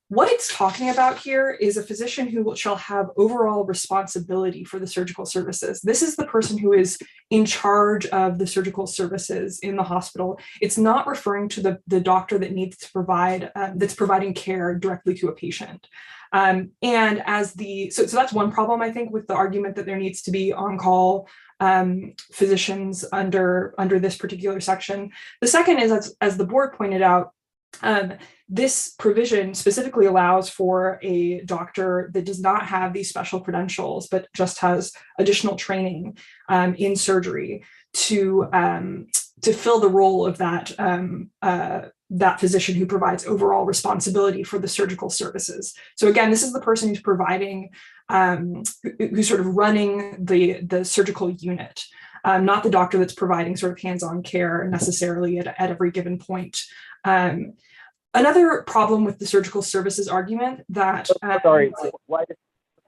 what it's talking about here is a physician who shall have overall responsibility for the surgical services. This is the person who is in charge of the surgical services in the hospital. It's not referring to the doctor that needs to provide, that's providing care directly to a patient. And as so that's one problem, I think, with the argument that there needs to be on-call physicians under this particular section. The second is, as the board pointed out, this provision specifically allows for a doctor that does not have these special credentials, but just has additional training in surgery to fill the role of that physician who provides overall responsibility for the surgical services. So again, this is the person who's providing, who's sort of running the surgical unit, not the doctor that's providing sort of hands-on care necessarily at every given point. Another problem with the surgical services argument that sorry, why before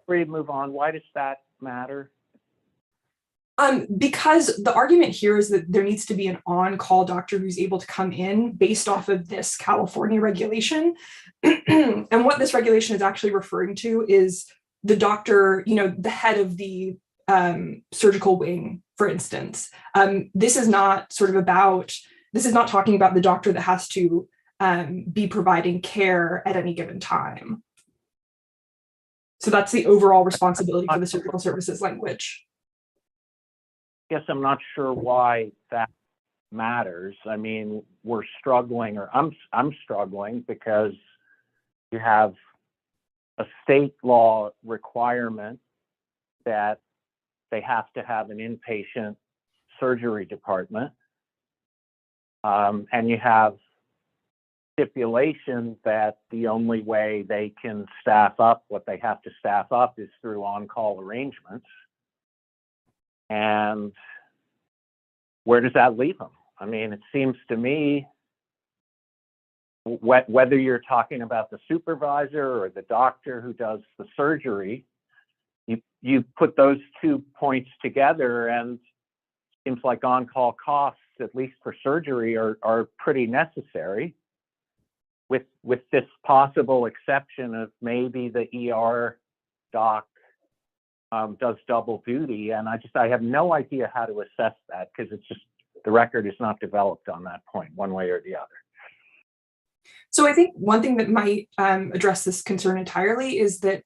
we move on, why does that matter? Because the argument here is that there needs to be an on-call doctor who's able to come in based off of this California regulation. And what this regulation is actually referring to is the doctor, the head of the surgical wing, for instance. This is not talking about the doctor that has to be providing care at any given time. So that's the overall responsibility for the surgical services language. Guess I'm not sure why that matters. I mean, we're struggling, or I'm struggling because you have a state law requirement that they have to have an inpatient surgery department, and you have stipulation that the only way they can staff up what they have to staff up is through on-call arrangements. And where does that leave them? I mean, it seems to me, whether you're talking about the supervisor or the doctor who does the surgery, you put those 2 points together, and it seems like on-call costs, at least for surgery, are pretty necessary, with this possible exception of maybe the ER doc does double duty. And I have no idea how to assess that, because it's just, the record is not developed on that point one way or the other. So I think one thing that might address this concern entirely is that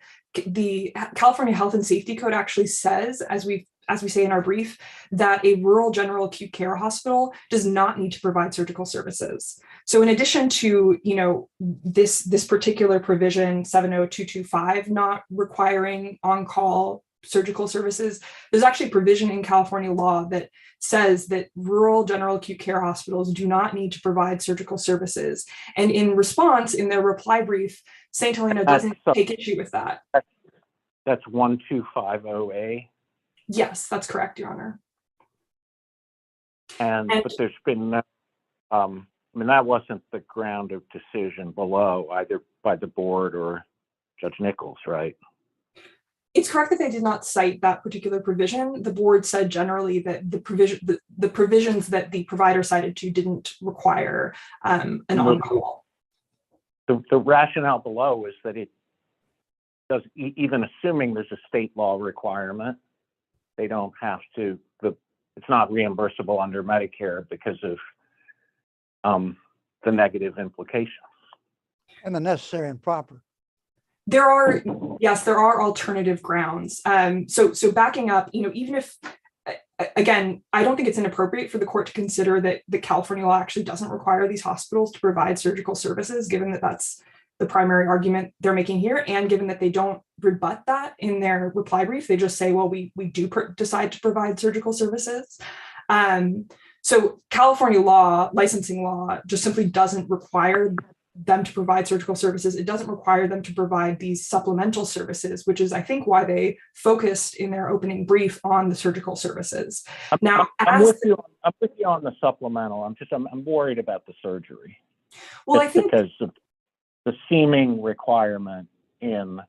the California Health and Safety Code actually says, as we've as we say in our brief, that a rural general acute care hospital does not need to provide surgical services. So in addition to, this particular provision 70225 not requiring on-call surgical services, there's actually a provision in California law that says that rural general acute care hospitals do not need to provide surgical services. And in response, in their reply brief, St. Helena doesn't take issue with that. That's 1250A. Yes, that's correct, Your Honor. But there's been no, that wasn't the ground of decision below, either by the board or Judge Nichols, right? It's correct that they did not cite that particular provision. The board said generally that the provisions that the provider cited to didn't require an on-call. The rationale below is that it does, even assuming there's a state law requirement, they don't have to, it's not reimbursable under Medicare because of the negative implications. And the necessary and proper. There are alternative grounds. So backing up, even if, again, I don't think it's inappropriate for the court to consider that the California law actually doesn't require these hospitals to provide surgical services, given that that's the primary argument they're making here, and given that they don't rebut that in their reply brief. They just say, well, we do decide to provide surgical services. So California law, licensing law, just simply doesn't require them to provide surgical services. It doesn't require them to provide these supplemental services, which is, I think, why they focused in their opening brief on the surgical services. I'm with you on the supplemental. I'm worried about the surgery. Well, I think because of the seeming requirement in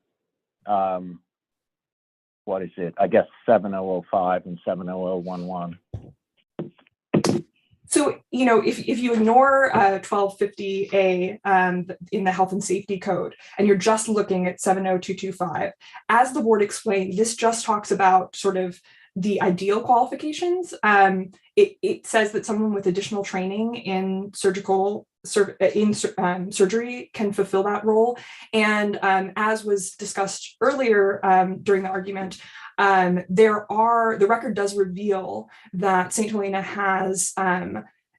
what is it? I guess 7005 and 70011. So, if you ignore 1250A in the health and safety code, and you're just looking at 70225, as the board explained, this just talks about sort of the ideal qualifications. It says that someone with additional training in surgery can fulfill that role. And as was discussed earlier during the argument, the record does reveal that St. Helena has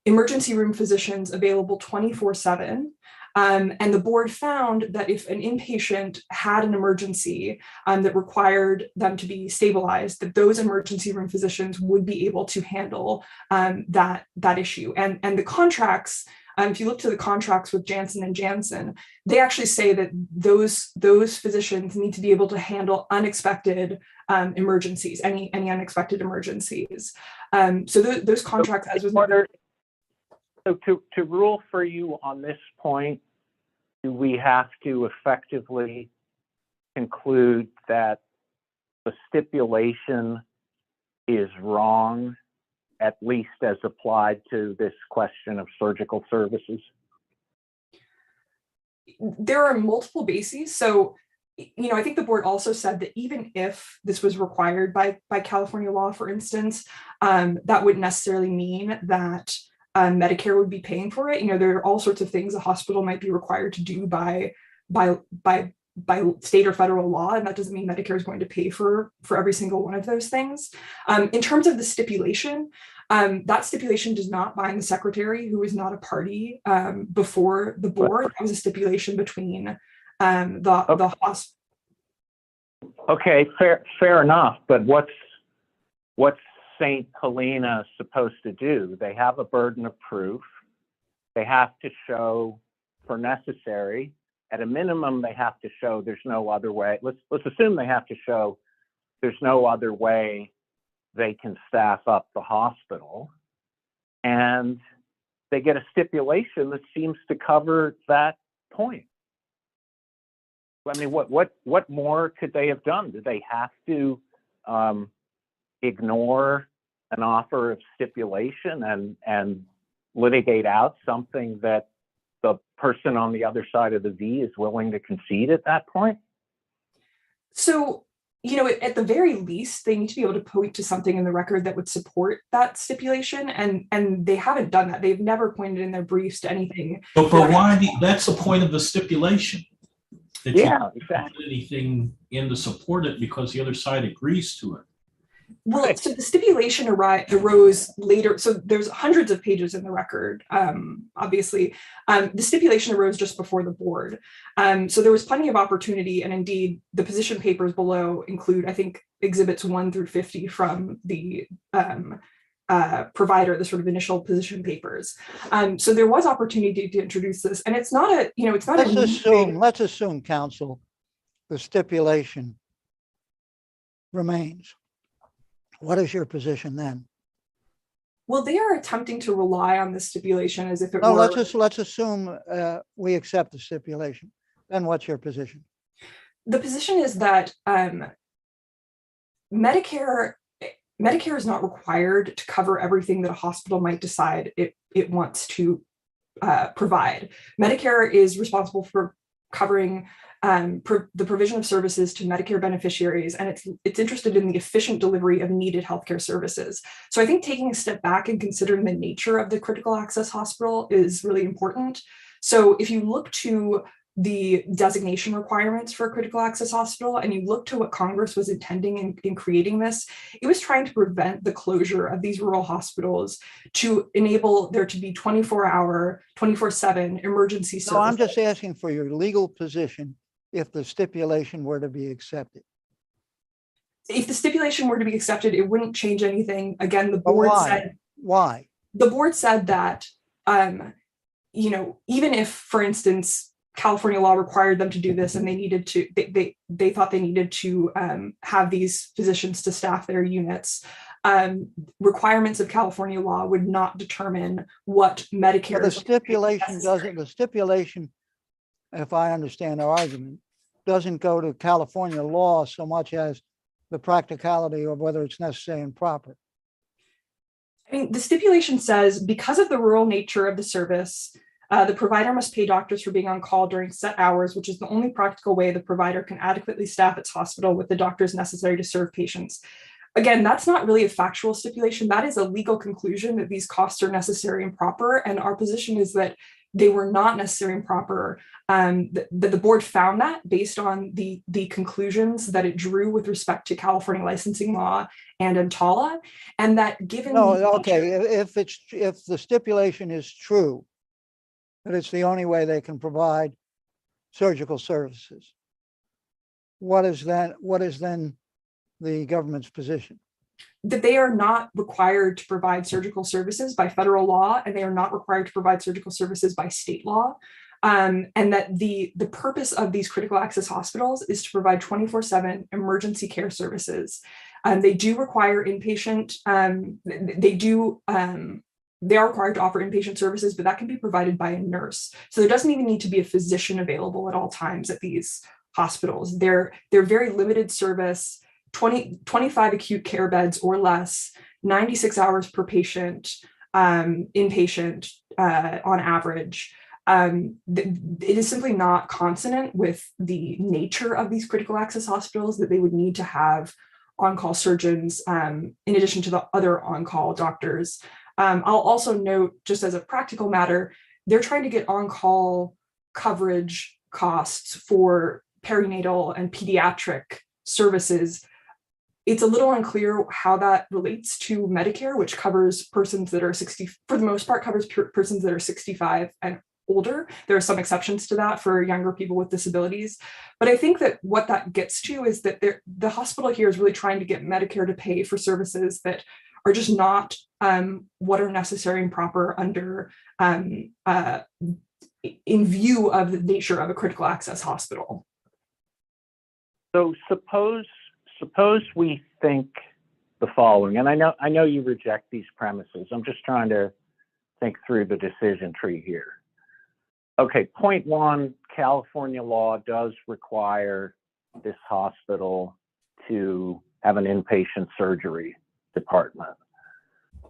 emergency room physicians available 24/7. And the board found that if an inpatient had an emergency that required them to be stabilized, that those emergency room physicians would be able to handle that issue. And the contracts, if you look to the contracts with Janssen and Janssen, they actually say that those physicians need to be able to handle unexpected emergencies, any unexpected emergencies. So those contracts, as was noted. So to rule for you on this point, do we have to effectively conclude that the stipulation is wrong, at least as applied to this question of surgical services? There are multiple bases. So, I think the board also said that even if this was required by California law, for instance, that wouldn't necessarily mean that Medicare would be paying for it. There are all sorts of things a hospital might be required to do by state or federal law, and that doesn't mean Medicare is going to pay for every single one of those things. In terms of the stipulation, that stipulation does not bind the secretary, who is not a party before the board. It was a stipulation between the hospital. Okay, fair enough. But what's St. Helena supposed to do? They have a burden of proof. They have to show, for necessary, at a minimum, they have to show there's no other way. Let's assume they have to show there's no other way they can staff up the hospital, and they get a stipulation that seems to cover that point. I mean, what more could they have done? Did they have to ignore an offer of stipulation and litigate out something that the person on the other side of the V is willing to concede at that point? So, at the very least, they need to be able to point to something in the record that would support that stipulation, and they haven't done that. They've never pointed in their briefs to anything. But why? That's the point of the stipulation. That Yeah, you don't exactly. put anything in to support it because the other side agrees to it. Well, Right. so the stipulation arose later. So there's hundreds of pages in the record, obviously. The stipulation arose just before the board. So there was plenty of opportunity. And indeed, the position papers below include, I think, exhibits 1 through 50 from the provider, the sort of initial position papers. So there was opportunity to introduce this. And it's not a, it's not Let's assume, counsel, the stipulation remains. What is your position then? Well, they are attempting to rely on the stipulation as if it No, were. let's assume we accept the stipulation. Then what's your position? The position is that Medicare is not required to cover everything that a hospital might decide it wants to provide. Medicare is responsible for covering the provision of services to Medicare beneficiaries, and it's interested in the efficient delivery of needed healthcare services. So I think taking a step back and considering the nature of the critical access hospital is really important. So if you look to the designation requirements for a critical access hospital, and you look to what Congress was intending in creating this, it was trying to prevent the closure of these rural hospitals to enable there to be 24-hour, 24/7 emergency service. No, I'm just asking for your legal position if the stipulation were to be accepted. If the stipulation were to be accepted, it wouldn't change anything. Again, the But board why? said Why? the board said that even if, for instance, California law required them to do this, and they needed to, they thought they needed to have these physicians to staff their units. Requirements of California law would not determine what Medicare. But the stipulation doesn't. The stipulation, if I understand the argument, doesn't go to California law so much as the practicality of whether it's necessary and proper. I mean, the stipulation says, because of the rural nature of the service, the provider must pay doctors for being on call during set hours, which is the only practical way the provider can adequately staff its hospital with the doctors necessary to serve patients. Again, that's not really a factual stipulation. That is a legal conclusion that these costs are necessary and proper. And our position is that they were not necessary and proper. The board found that based on the conclusions that it drew with respect to California licensing law and EMTALA, and that given. No, okay. If the stipulation is true, that it's the only way they can provide surgical services, what is then the government's position? That they are not required to provide surgical services by federal law, and they are not required to provide surgical services by state law. And that the purpose of these critical access hospitals is to provide 24/7 emergency care services. They do require inpatient, they are required to offer inpatient services, but that can be provided by a nurse. So there doesn't even need to be a physician available at all times at these hospitals. They're very limited service, 25 acute care beds or less, 96 hours per patient, inpatient on average. It is simply not consonant with the nature of these critical access hospitals that they would need to have on-call surgeons in addition to the other on-call doctors. I'll also note, just as a practical matter, they're trying to get on-call coverage costs for perinatal and pediatric services. It's a little unclear how that relates to Medicare, which covers persons that are 60, for the most part, covers persons that are 65 and older. There are some exceptions to that for younger people with disabilities. But I think that what that gets to is that the hospital here is really trying to get Medicare to pay for services that are just not what are necessary and proper under in view of the nature of a critical access hospital. So suppose we think the following, and I know you reject these premises. I'm just trying to think through the decision tree here. Okay, point one, California law does require this hospital to have an inpatient surgery department.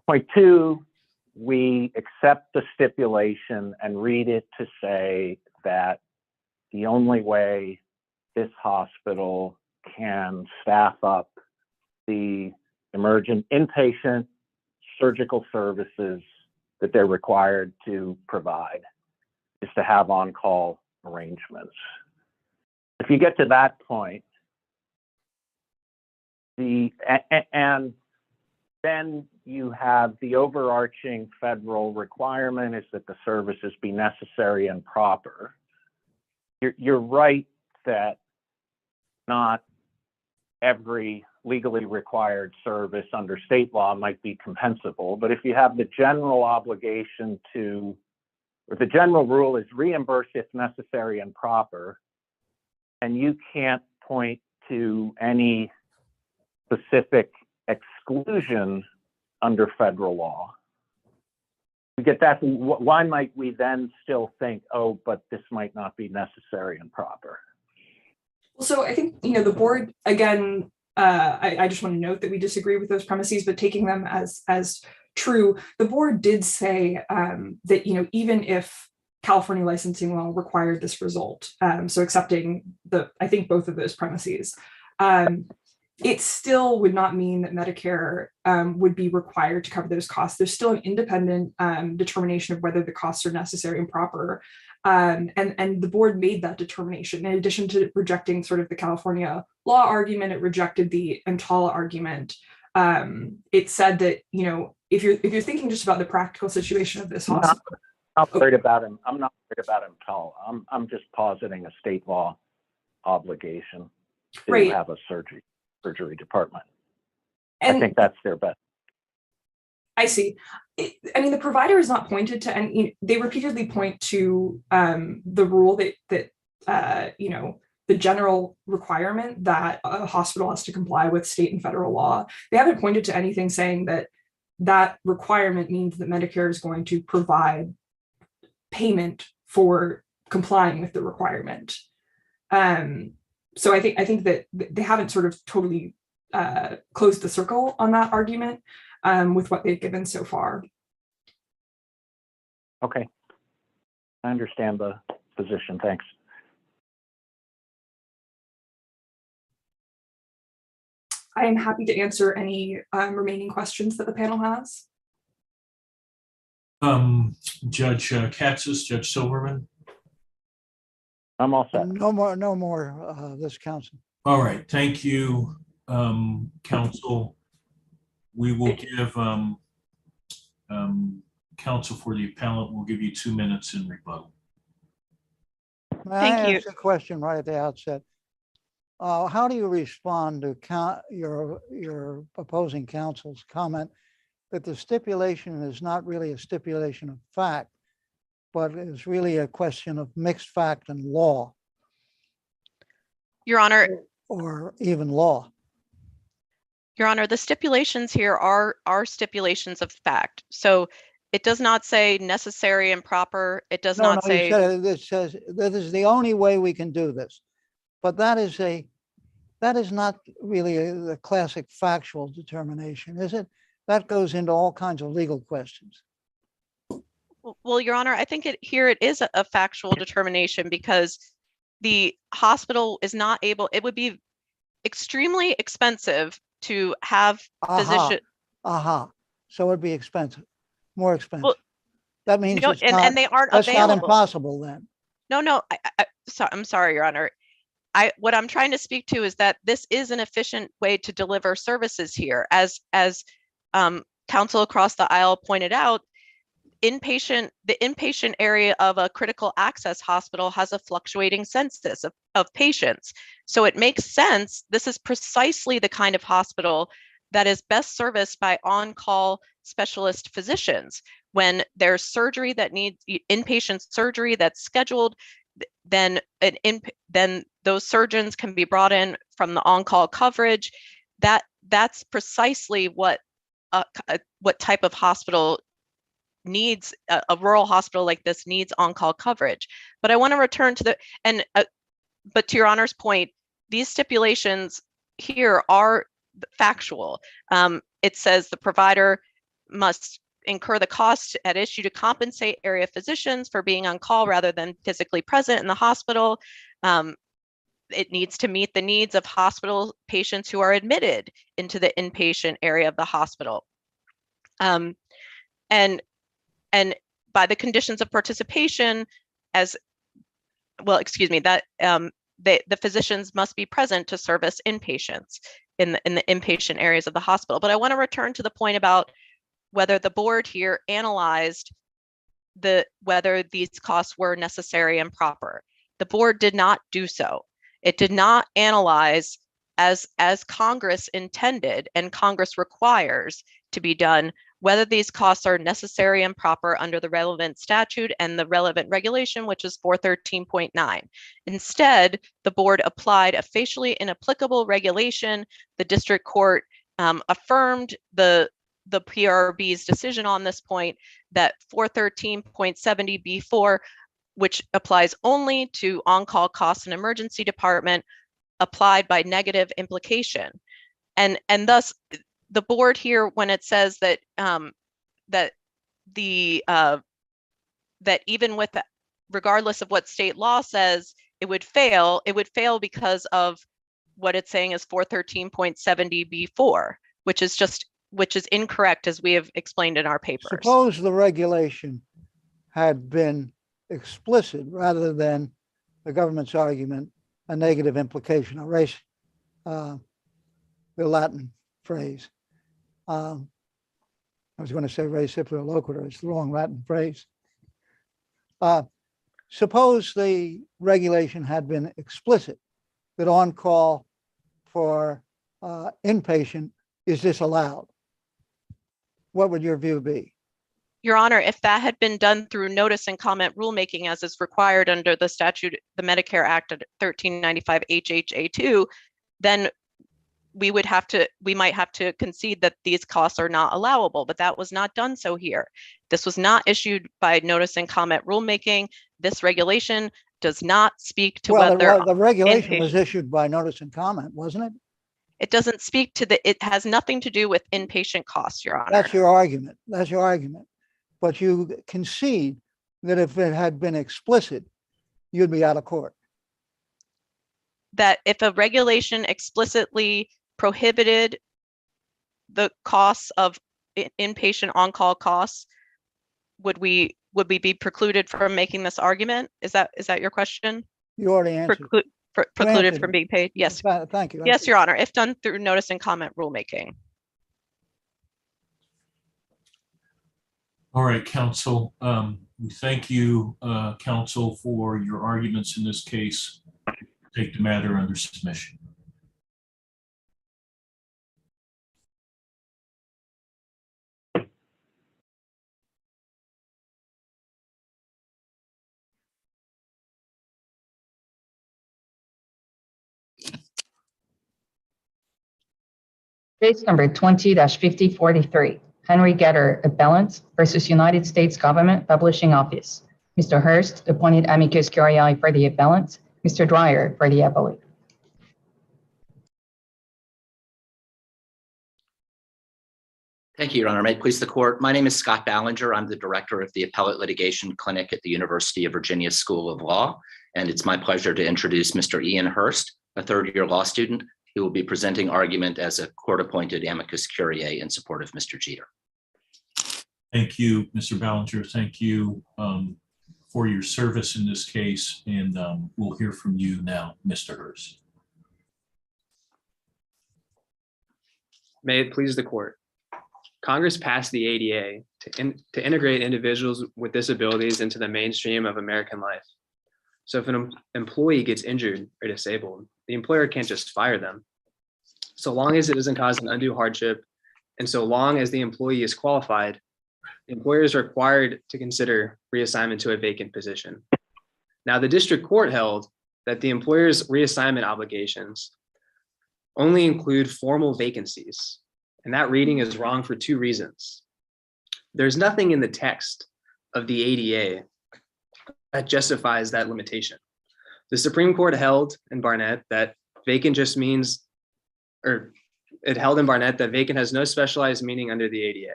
Point two, we accept the stipulation and read it to say that the only way this hospital can staff up the emergent inpatient surgical services that they're required to provide is to have on-call arrangements. If you get to that point, and then you have the overarching federal requirement is that the services be necessary and proper. You're right that not every legally required service under state law might be compensable, but if you have the general obligation to, or the general rule is reimburse if necessary and proper, and you can't point to any specific exclusion under federal law, we get that. Why might we then still think, oh, but this might not be necessary and proper? So I think, the board, again, I just want to note that we disagree with those premises, but taking them as true, the board did say that, even if California licensing law required this result, so accepting I think both of those premises, it still would not mean that Medicare would be required to cover those costs. There's still an independent determination of whether the costs are necessary and proper. And the board made that determination. In addition to rejecting sort of the California law argument, it rejected the EMTALA argument. It said that, if you're thinking just about the practical situation of this hospital. I'm not worried about him. I'm not worried about EMTALA. I'm just positing a state law obligation to Right. have a surgery department. And I think that's their best. I see. The provider is not pointed to, and they repeatedly point to the rule that the general requirement that a hospital has to comply with state and federal law. They haven't pointed to anything saying that requirement means that Medicare is going to provide payment for complying with the requirement. So I think that they haven't sort of totally closed the circle on that argument with what they've given so far. Okay. I understand the position. Thanks. I am happy to answer any remaining questions that the panel has. Judge Katsas, Judge Silberman. I'm all set. No more this council. All right, thank you, counsel. We will give counsel for the appellant, we'll give you 2 minutes in rebuttal. May Thank I you. ask a question right at the outset? How do you respond to your opposing counsel's comment that the stipulation is not really a stipulation of fact, but is really a question of mixed fact and law, Your Honor, or even law? Your Honor, the stipulations here are stipulations of fact. So it does not say necessary and proper. It does not say. It says that is the only way we can do this, but that is not really the classic factual determination, is it? That goes into all kinds of legal questions. Well, Your Honor, I think it is a factual determination because the hospital is not able, it would be extremely expensive to have physician. So it'd be expensive, more expensive. Well, that means no, it's and they aren't that's available. not impossible then. No, I'm sorry, Your Honor. What I'm trying to speak to is that this is an efficient way to deliver services here. As counsel across the aisle pointed out, the inpatient area of a critical access hospital has a fluctuating census of patients. So it makes sense. This is precisely the kind of hospital that is best serviced by on-call specialist physicians. When there's surgery that needs inpatient surgery that's scheduled, then those surgeons can be brought in from the on-call coverage. That's precisely what type of hospital needs. A rural hospital like this needs on-call coverage. But I want to return to but to Your Honor's point, these stipulations here are factual. It says the provider must incur the cost at issue to compensate area physicians for being on call rather than physically present in the hospital. It needs to meet the needs of hospital patients who are admitted into the inpatient area of the hospital. And by the conditions of participation, the physicians must be present to service inpatients. in the inpatient areas of the hospital. But I want to return to the point about whether the board here analyzed whether these costs were necessary and proper. The board did not do so. It did not analyze as Congress intended and Congress requires to be done, whether these costs are necessary and proper under the relevant statute and the relevant regulation, which is 413.9. Instead, the board applied a facially inapplicable regulation. The district court affirmed the PRB's decision on this point, that 413.70B4, which applies only to on-call costs and emergency department, applied by negative implication. And thus the board here, when it says that that even with regardless of what state law says, it would fail because of what it's saying is 413.70B4, which is incorrect, as we have explained in our papers. Suppose the regulation had been explicit rather than the government's argument, a negative implication, a race, the Latin phrase. I was going to say res ipsa loquitur, it's the wrong Latin phrase. Suppose the regulation had been explicit that on call for inpatient is disallowed. What would your view be? Your Honor, if that had been done through notice and comment rulemaking as is required under the statute, the Medicare Act of 1395 HHA2, then we might have to concede that these costs are not allowable, but that was not done so here. This was not issued by notice and comment rulemaking. This regulation does not speak to whether the regulation was issued by notice and comment, wasn't it? It doesn't speak to it has nothing to do with inpatient costs, Your Honor. That's your argument. That's your argument. But you concede that if it had been explicit, you'd be out of court. That if a regulation explicitly prohibited the costs of inpatient on-call costs, would we be precluded from making this argument? Is that your question? You already answered. Precluded from being paid? Yes. Thank you. Yes, Your Honor, if done through notice and comment rulemaking. All right, counsel. We thank you, counsel, for your arguments in this case. Take the matter under submission. Case number 20-5043, Henry Getter, appellant versus United States Government Publishing Office. Mr. Hurst, appointed amicus curiae for the appellant. Mr. Dreyer for the appellate. Thank you, Your Honor. May it please the court. My name is Scott Ballinger. I'm the director of the Appellate Litigation Clinic at the University of Virginia School of Law. And it's my pleasure to introduce Mr. Ian Hurst, a third-year law student who will be presenting argument as a court-appointed amicus curiae in support of Mr. Jeter. Thank you, Mr. Ballinger. Thank you for your service in this case. And we'll hear from you now, Mr. Hurst. May it please the court. Congress passed the ADA to integrate individuals with disabilities into the mainstream of American life. So if an employee gets injured or disabled, the employer can't just fire them. So long as it doesn't cause an undue hardship, and so long as the employee is qualified, the employer is required to consider reassignment to a vacant position. Now, the district court held that the employer's reassignment obligations only include formal vacancies, and that reading is wrong for two reasons. There's nothing in the text of the ADA that justifies that limitation. The Supreme Court held in Barnett that vacant just means, or it held in Barnett that vacant has no specialized meaning under the ADA.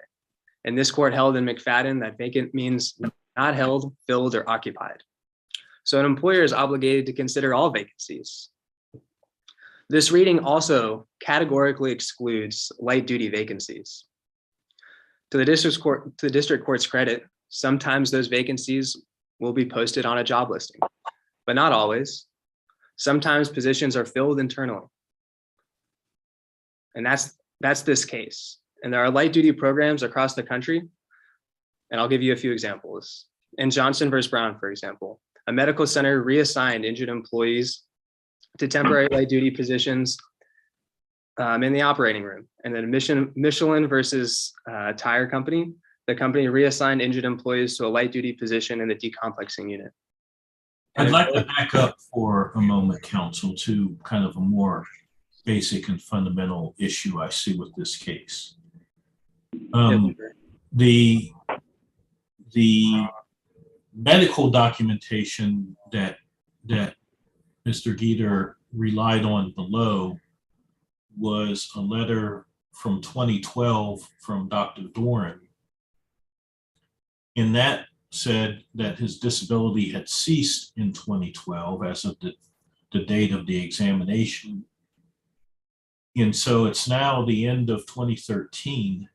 And this court held in McFadden that vacant means not held, filled, or occupied. So an employer is obligated to consider all vacancies. This reading also categorically excludes light duty vacancies. To the district court's credit, sometimes those vacancies will be posted on a job listing, but not always. Sometimes positions are filled internally. And that's this case. And there are light duty programs across the country. And I'll give you a few examples. In Johnson versus Brown, for example, a medical center reassigned injured employees to temporary light duty positions in the operating room. And then Michelin versus Tire Company, the company reassigned injured employees to a light duty position in the decomplexing unit. I'd like to back up for a moment, counsel, to kind of a more basic and fundamental issue I see with this case. The medical documentation that Mr. Geter relied on below was a letter from 2012 from Dr. Doran. And that said that his disability had ceased in 2012 as of the date of the examination. And so it's now the end of 2013.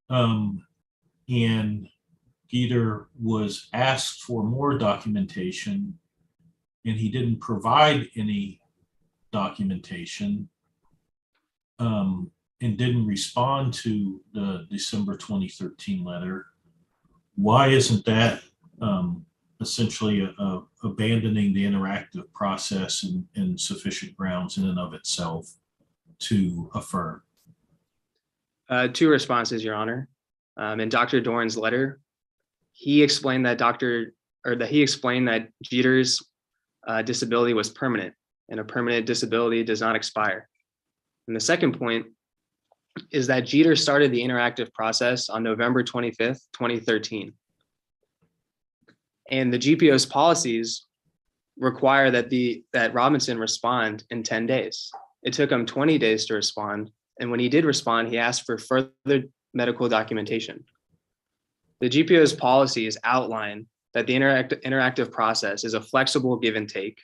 And Geter was asked for more documentation, and he didn't provide any documentation, and didn't respond to the December 2013 letter. Why isn't that essentially abandoning the interactive process and sufficient grounds in and of itself to affirm? Two responses, Your Honor. In Dr. Doran's letter, he explained that Jeter's disability was permanent, and a permanent disability does not expire. And the second point is that Jeter started the interactive process on November 25th, 2013. And the GPO's policies require that Robinson respond in 10 days. It took him 20 days to respond. And when he did respond, he asked for further medical documentation. The GPO's policies outline that the interactive process is a flexible give and take.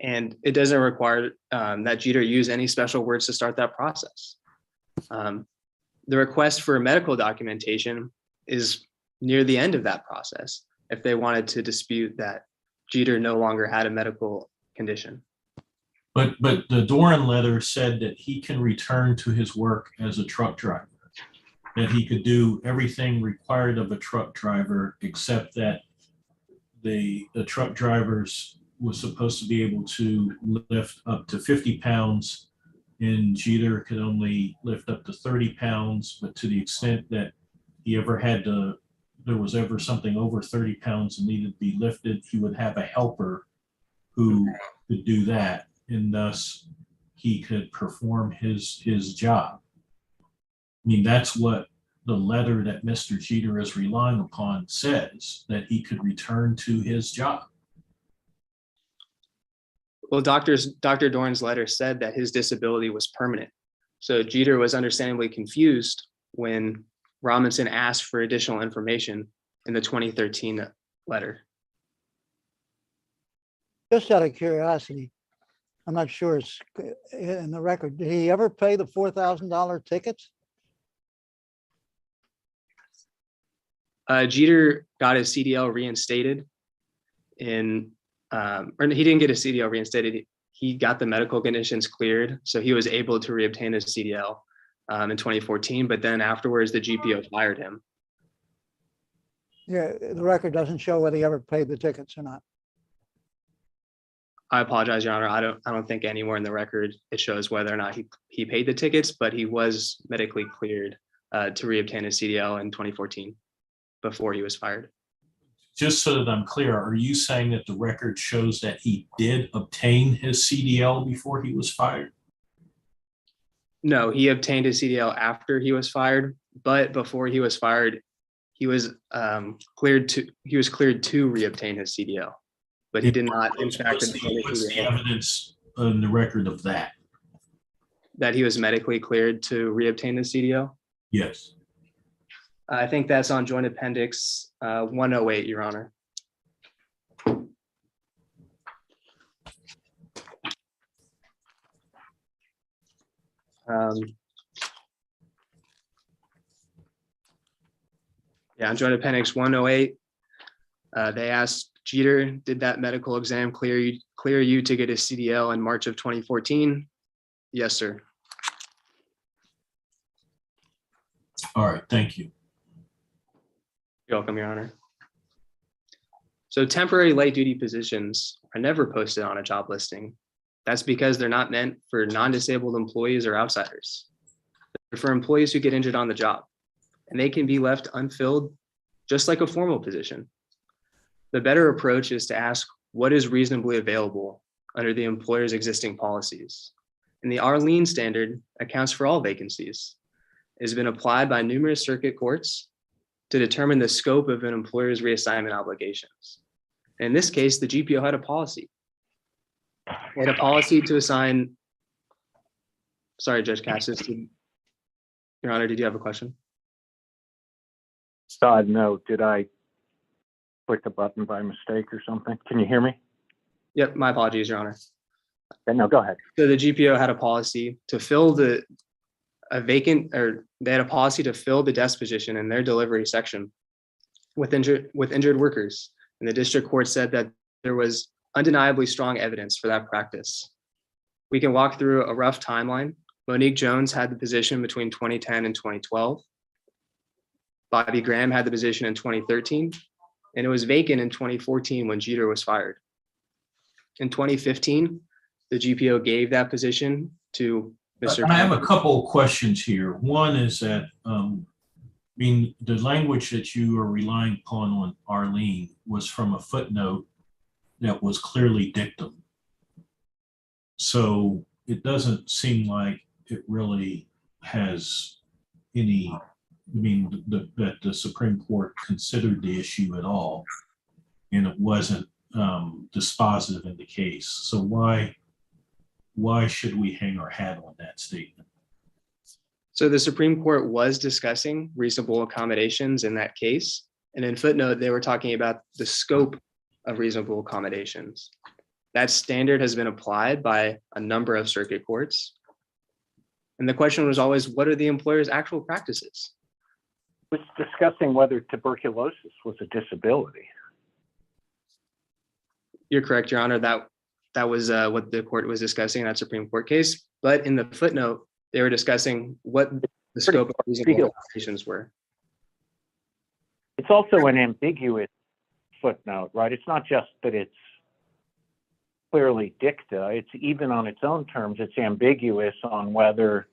And it doesn't require that Jeter use any special words to start that process. The request for medical documentation is near the end of that process if they wanted to dispute that Jeter no longer had a medical condition. But the Doran letter said that he can return to his work as a truck driver, that he could do everything required of a truck driver, except that the truck drivers was supposed to be able to lift up to 50 pounds, and Jeter could only lift up to 30 pounds, but to the extent that he ever there was ever something over 30 pounds and needed to be lifted, he would have a helper who could do that, and thus he could perform his job. I mean, that's what the letter that Mr. Jeter is relying upon says, that he could return to his job. Well, Dr. Doran's letter said that his disability was permanent. So Jeter was understandably confused when Robinson asked for additional information in the 2013 letter. Just out of curiosity, I'm not sure it's in the record. Did he ever pay the $4,000 tickets? Jeter got his CDL reinstated or he didn't get his CDL reinstated. He got the medical conditions cleared, so he was able to reobtain his CDL in 2014. But then afterwards, the GPO fired him. Yeah, the record doesn't show whether he ever paid the tickets or not. I apologize, Your Honor. I don't think anywhere in the record it shows whether or not he paid the tickets, but he was medically cleared to reobtain his CDL in 2014 before he was fired. Just so that I'm clear, are you saying that the record shows that he did obtain his CDL before he was fired? No, he obtained his CDL after he was fired, but before he was fired, he was cleared to reobtain his CDL, but he did not. In fact, what's the evidence in the record of that? That he was medically cleared to reobtain his CDL? Yes. I think that's on Joint Appendix 108, Your Honor. Yeah, on Joint Appendix 108, they asked Jeter, did that medical exam clear you to get a CDL in March of 2014? Yes, sir. All right, thank you. You're welcome, Your Honor. So temporary light duty positions are never posted on a job listing. That's because they're not meant for non-disabled employees or outsiders. They're for employees who get injured on the job, and they can be left unfilled just like a formal position. The better approach is to ask what is reasonably available under the employer's existing policies. And the Arlene standard accounts for all vacancies. It has been applied by numerous circuit courts to determine the scope of an employer's reassignment obligations. In this case, the GPO had a policy. They had a policy to assign, sorry, Judge Katsas, Your Honor, did you have a question? No, did I click the button by mistake or something? Can you hear me? Yep, my apologies, Your Honor. No, go ahead. So the GPO had a policy to fill they had a policy to fill the desk position in their delivery section with injured workers. And the district court said that there was undeniably strong evidence for that practice. We can walk through a rough timeline. Monique Jones had the position between 2010 and 2012. Bobby Graham had the position in 2013, and it was vacant in 2014 when Jeter was fired. In 2015, the GPO gave that position to Mr. I have a couple of questions here. One is that, the language that you are relying upon on Arlene was from a footnote that was clearly dictum. So it doesn't seem like it really has any, that the Supreme Court considered the issue at all, and it wasn't dispositive in the case. So why should we hang our hat on that statement? So the Supreme Court was discussing reasonable accommodations in that case. And in footnote, they were talking about the scope of reasonable accommodations. That standard has been applied by a number of circuit courts. And the question was always, what are the employer's actual practices? Was discussing whether tuberculosis was a disability. You're correct, Your Honor. That was what the court was discussing in that Supreme Court case. But in the footnote, they were discussing what the scope of reasonable accommodations were. It's also an ambiguous footnote, right? It's not just that it's clearly dicta. It's even on its own terms, it's ambiguous on whether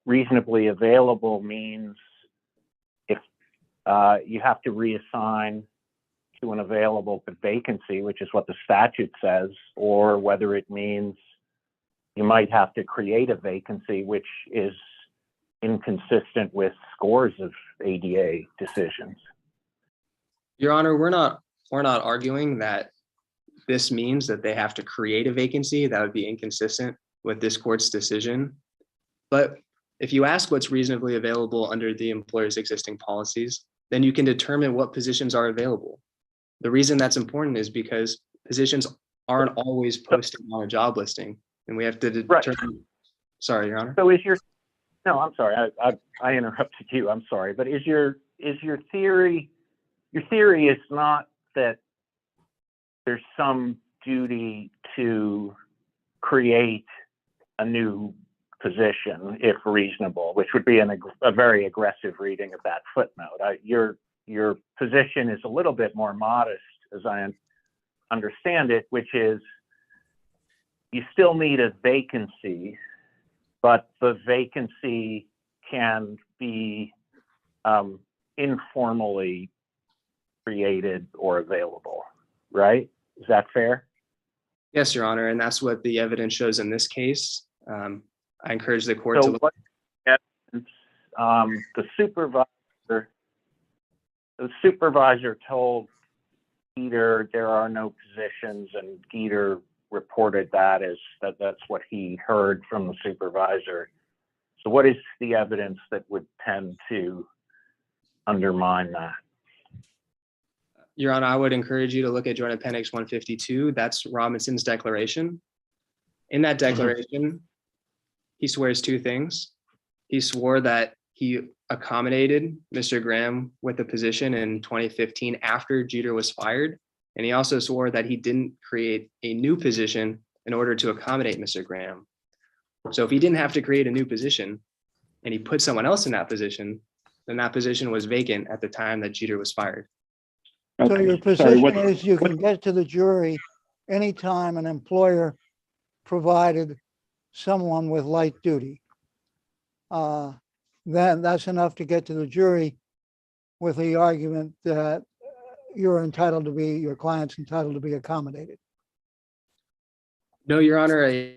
reasonably available means if you have to reassign to an available vacancy, which is what the statute says, or whether it means you might have to create a vacancy, which is inconsistent with scores of ADA decisions. Your Honor, we're not arguing that this means that they have to create a vacancy. That would be inconsistent with this court's decision. But if you ask what's reasonably available under the employer's existing policies, then you can determine what positions are available. The reason that's important is because positions aren't always posted on a job listing, and we have to determine. Right. Sorry, Your Honor. So no, I'm sorry. I interrupted you. I'm sorry. But is your theory, your theory is not that there's some duty to create a new position if reasonable, which would be a very aggressive reading of that footnote. Your position is a little bit more modest, as I understand it, which is you still need a vacancy, but the vacancy can be informally created or available, right? Is that fair? Yes, Your Honor, and that's what the evidence shows in this case. I encourage the court to look. What evidence, the supervisor told Geter there are no positions, and Geter reported that's what he heard from the supervisor. So what is the evidence that would tend to undermine that? Your Honor, I would encourage you to look at Joint Appendix 152. That's Robinson's declaration. In that declaration, he swears two things. He swore that he accommodated Mr. Graham with a position in 2015 after Jeter was fired. And he also swore that he didn't create a new position in order to accommodate Mr. Graham. So if he didn't have to create a new position and he put someone else in that position, then that position was vacant at the time that Jeter was fired. So Okay. your Sorry, position is you can get to the jury anytime an employer provided someone with light duty. Then that's enough to get to the jury with the argument that your client's entitled to be accommodated. No, Your Honor,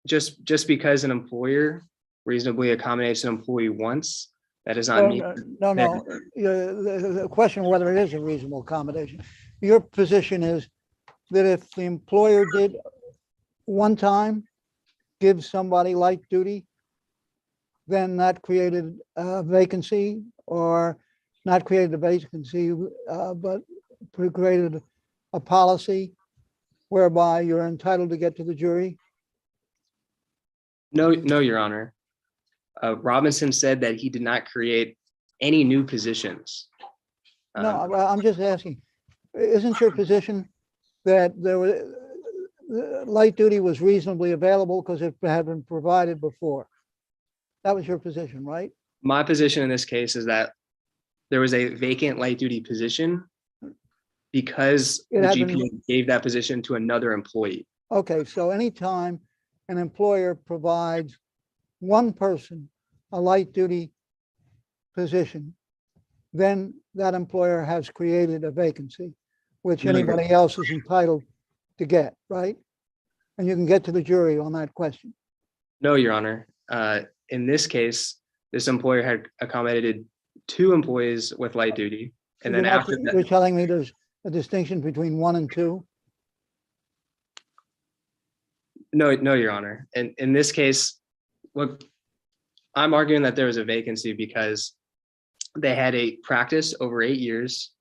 just because an employer reasonably accommodates an employee once, that does not mean. No. The question whether it is a reasonable accommodation. Your position is that if the employer did one time give somebody light duty, then that created a vacancy, or not created a vacancy, but created a policy whereby you're entitled to get to the jury? No, Your Honor. Robinson said that he did not create any new positions. No, I'm just asking, isn't your position that there was light duty was reasonably available because it had been provided before? That was your position, right? My position in this case is that there was a vacant light duty position because the GPO gave that position to another employee. Okay, so anytime an employer provides one person a light duty position, then that employer has created a vacancy, which anybody else is entitled to get, right? And you can get to the jury on that question. No, Your Honor. In this case, this employer had accommodated 2 employees with light duty. And then after that, you're telling me there's a distinction between 1 and 2? No, Your Honor. And in this case, look, I'm arguing that there was a vacancy because they had a practice over 8 years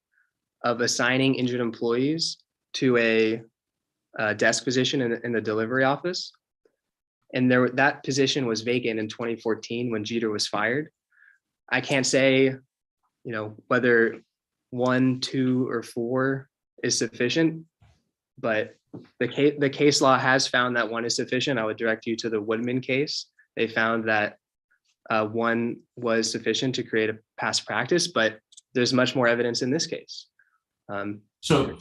of assigning injured employees to a desk position in the delivery office. And that position was vacant in 2014 when Jeter was fired. I can't say, whether 1, 2, or 4 is sufficient, but the case law has found that 1 is sufficient. I would direct you to the Woodman case. They found that 1 was sufficient to create a past practice, but there's much more evidence in this case. So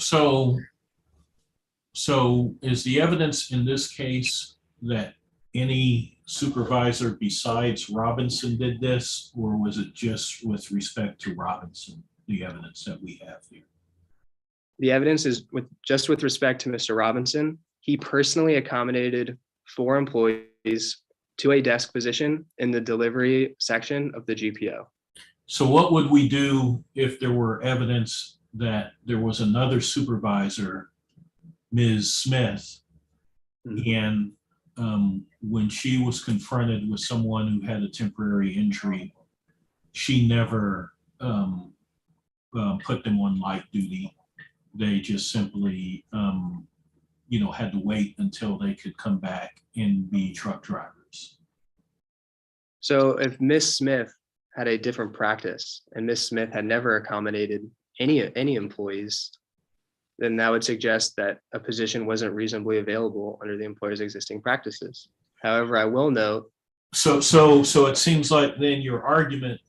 is the evidence in this case that any supervisor besides Robinson did this, or was it just with respect to Robinson, the evidence that we have here? The evidence is just with respect to Mr. Robinson. He personally accommodated 4 employees to a desk position in the delivery section of the GPO. So what would we do if there were evidence that there was another supervisor, Ms. Smith, and when she was confronted with someone who had a temporary injury, she never put them on light duty? They just simply, had to wait until they could come back and be truck drivers. So if Ms. Smith had a different practice and Ms. Smith had never accommodated any employees, then that would suggest that a position wasn't reasonably available under the employer's existing practices. However, I will note. So it seems like then your argument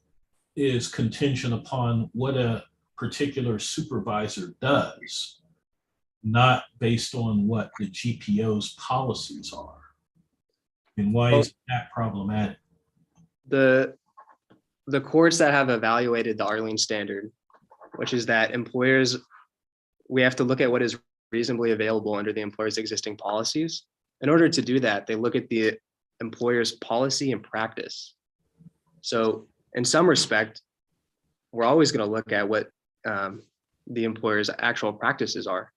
is contingent upon what a particular supervisor does, not based on what the GPO's policies are. And why is that problematic? The courts that have evaluated the Arlene standard, which is that employers, we have to look at what is reasonably available under the employer's existing policies. In order to do that, they look at the employer's policy and practice. So in some respect, we're always going to look at what the employer's actual practices are.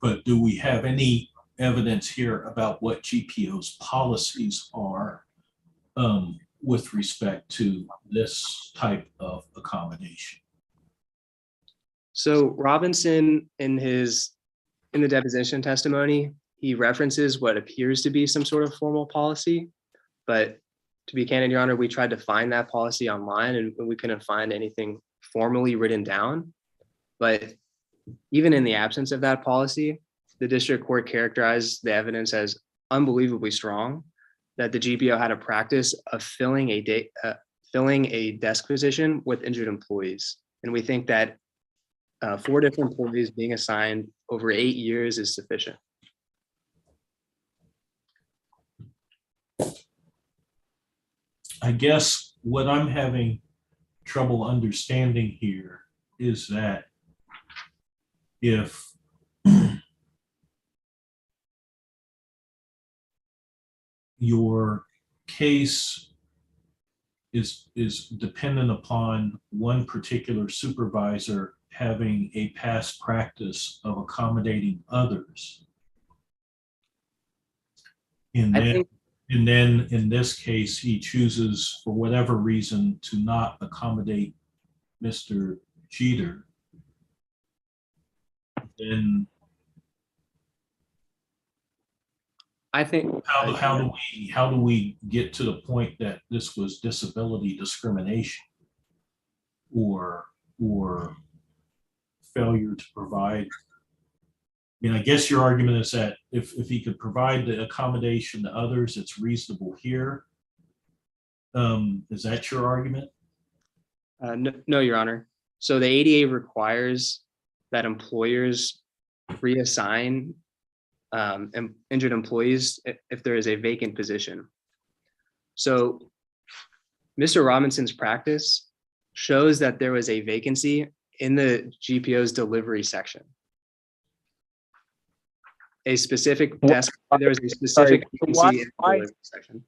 But do we have any evidence here about what GPO's policies are with respect to this type of accommodation? So Robinson, in the deposition testimony, he references what appears to be some sort of formal policy, but to be candid, Your Honor, we tried to find that policy online and we couldn't find anything formally written down. But even in the absence of that policy, the district court characterized the evidence as unbelievably strong that the GPO had a practice of filling a desk position with injured employees. And we think that 4 different employees being assigned over 8 years is sufficient. I guess what I'm having trouble understanding here is that if your case is dependent upon one particular supervisor having a past practice of accommodating others, and then in this case, he chooses for whatever reason to not accommodate Mr. Jeter, then I think how do we get to the point that this was disability discrimination or failure to provide? I mean, I guess your argument is that if he could provide the accommodation to others, it's reasonable here. Is that your argument? No, Your Honor. So the ADA requires that employers reassign injured employees if there is a vacant position. So Mr. Robinson's practice shows that there was a vacancy in the GPO's delivery section. A specific desk, there was a specific vacancy in the delivery section.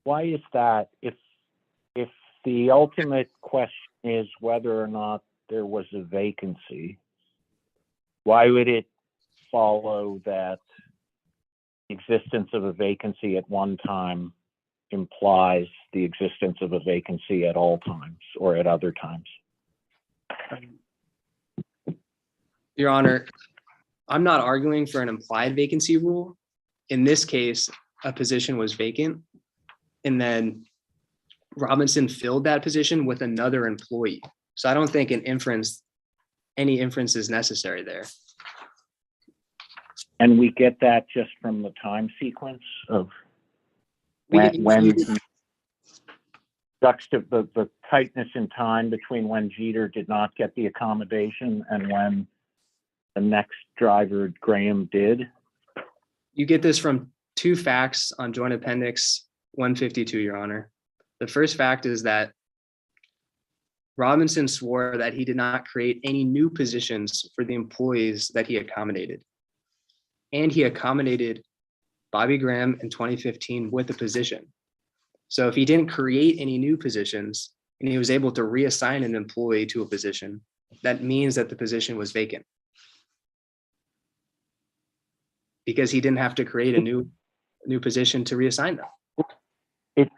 Why is that? If the ultimate question is whether or not there was a vacancy, why would it follow that the existence of a vacancy at one time implies the existence of a vacancy at all times or at other times? Your Honor, I'm not arguing for an implied vacancy rule. In this case, a position was vacant, and then Robinson filled that position with another employee. So I don't think any inference is necessary there. And we get that just from the time sequence of when the tightness in time between when Jeter did not get the accommodation and when the next driver, Graham, did. You get this from 2 facts on Joint Appendix 152, Your Honor. The first fact is that Robinson swore that he did not create any new positions for the employees that he accommodated. And he accommodated Bobby Graham in 2015 with a position. So if he didn't create any new positions and he was able to reassign an employee to a position, that means that the position was vacant, because he didn't have to create a new position to reassign them.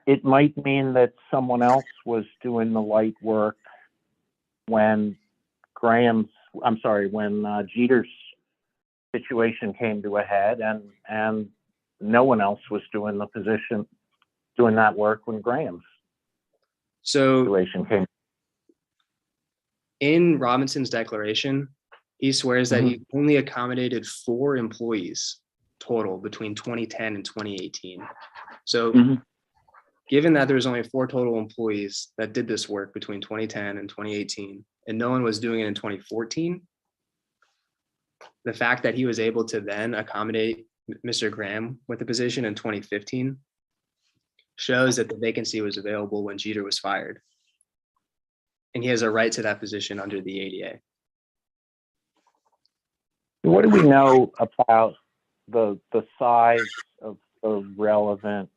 It might mean that someone else was doing the light work when Jeter's situation came to a head, and no one else was doing that work when Graham's situation came. In Robinson's declaration, he swears that he only accommodated 4 employees total between 2010 and 2018. So given that there's only 4 total employees that did this work between 2010 and 2018, and no one was doing it in 2014, the fact that he was able to then accommodate Mr. Graham with the position in 2015 shows that the vacancy was available when Jeter was fired. And he has a right to that position under the ADA. What do we know about the size of the relevant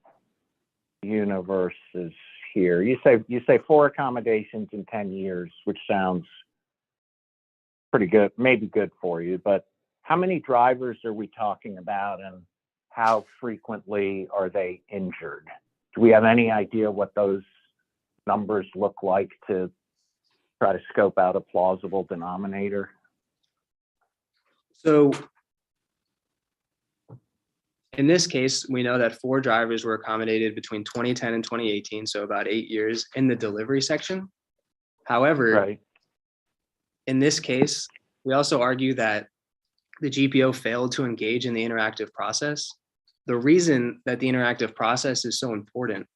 universes here? You say 4 accommodations in 10 years, which sounds pretty good, maybe good for you, but how many drivers are we talking about, and how frequently are they injured? Do we have any idea what those numbers look like to try to scope out a plausible denominator? So in this case, we know that 4 drivers were accommodated between 2010 and 2018, so about 8 years in the delivery section. However, in this case, we also argue that the GPO failed to engage in the interactive process The reason that the interactive process is so important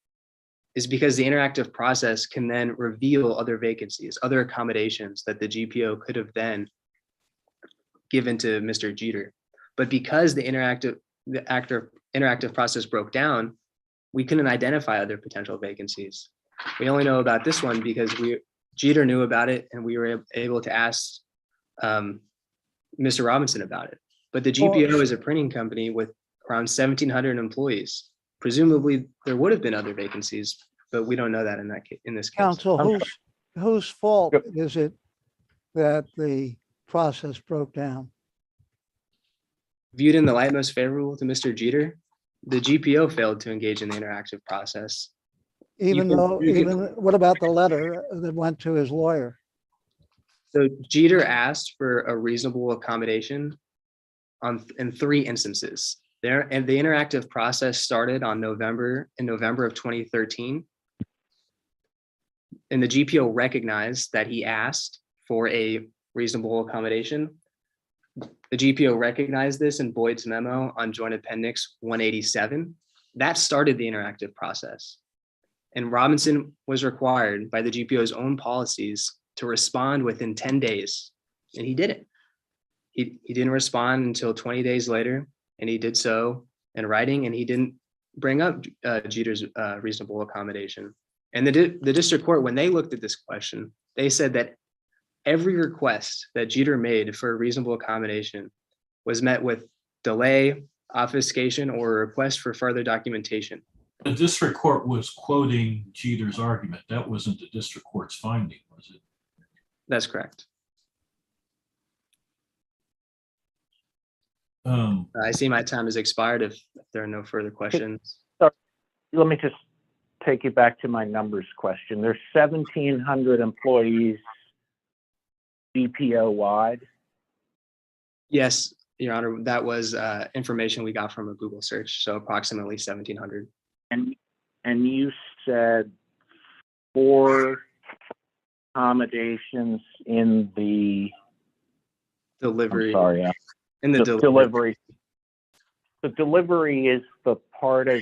is because the interactive process can then reveal other vacancies, other accommodations that the GPO could have then given to Mr. Jeter. But because the interactive process broke down, we couldn't identify other potential vacancies. We only know about this one because Jeter knew about it, and we were able to ask Mr. Robinson about it. But the GPO is a printing company with around 1,700 employees. Presumably, there would have been other vacancies, but we don't know that in this case. Counsel, whose fault is it that the process broke down? Viewed in the light most favorable to Mr. Jeter, the GPO failed to engage in the interactive process. What about the letter that went to his lawyer? So Jeter asked for a reasonable accommodation in 3 instances. And the interactive process started in November of 2013. And the GPO recognized that he asked for a reasonable accommodation. The GPO recognized this in Boyd's memo on Joint Appendix 187. That started the interactive process. And Robinson was required by the GPO's own policies to respond within 10 days. And he didn't. He didn't respond until 20 days later, and he did so in writing, and he didn't bring up Jeter's reasonable accommodation. And the district court, when they looked at this question, they said that every request that Jeter made for a reasonable accommodation was met with delay, obfuscation, or a request for further documentation. The district court was quoting Jeter's argument. That wasn't the district court's finding, was it? That's correct. I see my time has expired if there are no further questions. Let me just take you back to my numbers question. There's 1,700 employees GPO wide. Yes, Your Honor, that was information we got from a Google search, so approximately 1,700. And you said 4 accommodations in the Delivery. I'm sorry, In the delivery. The delivery is the part of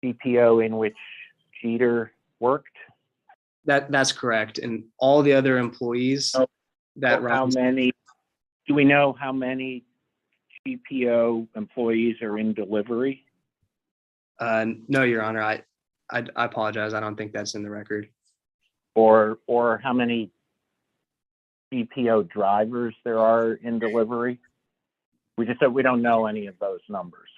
GPO in which Jeter worked. That's correct. And all the other employees that do we know how many GPO employees are in delivery? No, Your Honor, I apologize. I don't think that's in the record. Or how many GPO drivers there are in delivery? We just said we don't know any of those numbers.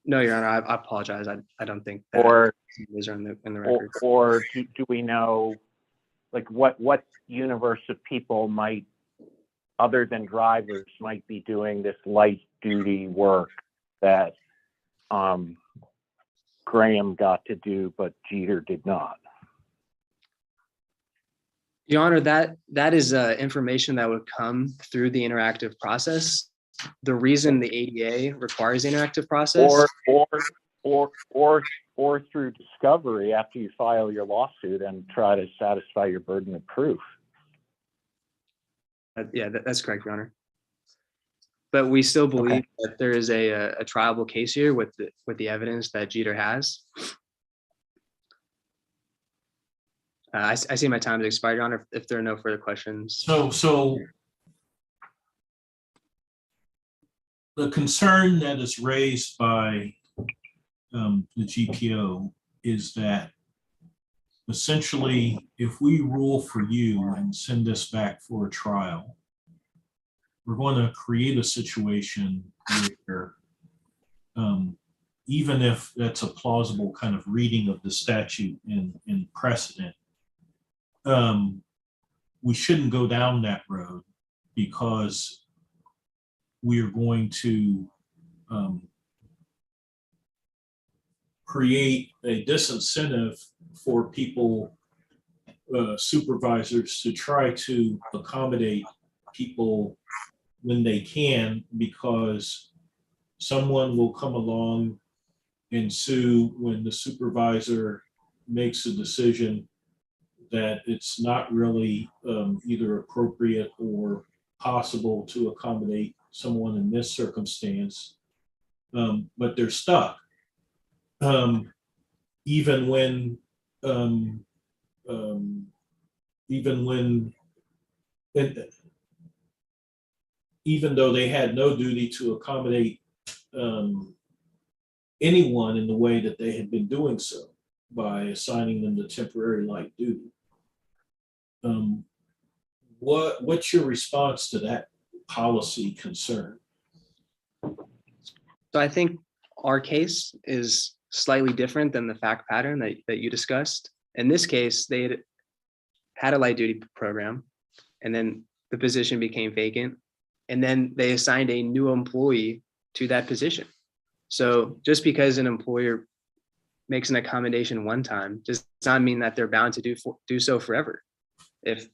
No, Your Honor, I apologize. I don't think that these are in the record. Or do we know, like, what universe of people might, other than drivers, might be doing this light duty work that Graham got to do, but Jeter did not? Your Honor, that is information that would come through the interactive process. The reason the ADA requires the interactive process, or through discovery after you file your lawsuit and try to satisfy your burden of proof. Yeah, that's correct, Your Honor. But we still believe that there is a triable case here with the evidence that Jeter has. I see my time has expired, Your Honor, if there are no further questions. So the concern that is raised by the GPO is that essentially, if we rule for you and send this back for a trial, we're going to create a situation where even if that's a plausible kind of reading of the statute in precedent, we shouldn't go down that road, because we are going to create a disincentive for people, supervisors, to try to accommodate people when they can, because someone will come along and sue when the supervisor makes a decision that it's not really either appropriate or possible to accommodate someone in this circumstance. but they're stuck. Even when, even when, even though they had no duty to accommodate anyone in the way that they had been doing so by assigning them to temporary light duty. What's your response to that policy concern? So I think our case is slightly different than the fact pattern that you discussed. In this case, they had a light duty program, and then the position became vacant, and then they assigned a new employee to that position. So just because an employer makes an accommodation one time does not mean that they're bound to do so forever. If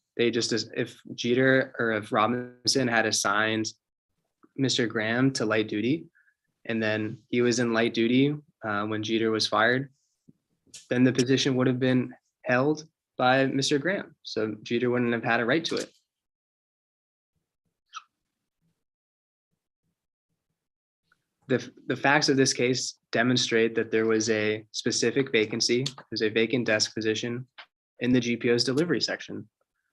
Jeter or if Robinson had assigned Mr. Graham to light duty, and then he was in light duty when Jeter was fired, then the position would have been held by Mr. Graham. So Jeter wouldn't have had a right to it. The facts of this case demonstrate that there was a specific vacancy. There's a vacant desk position in the GPO's delivery section.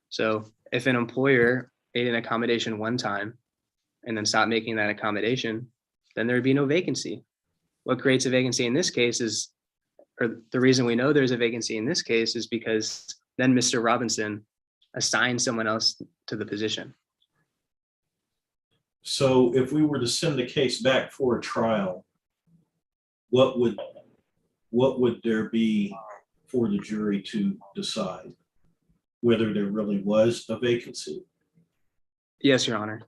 So if an employer made an accommodation one time and then stopped making that accommodation, then there would be no vacancy. What creates a vacancy in this case is, or the reason we know there's a vacancy in this case is because then Mr. Robinson assigned someone else to the position. So if we were to send the case back for a trial, what would there be for the jury to decide? Whether there really was a vacancy? Yes, Your Honor.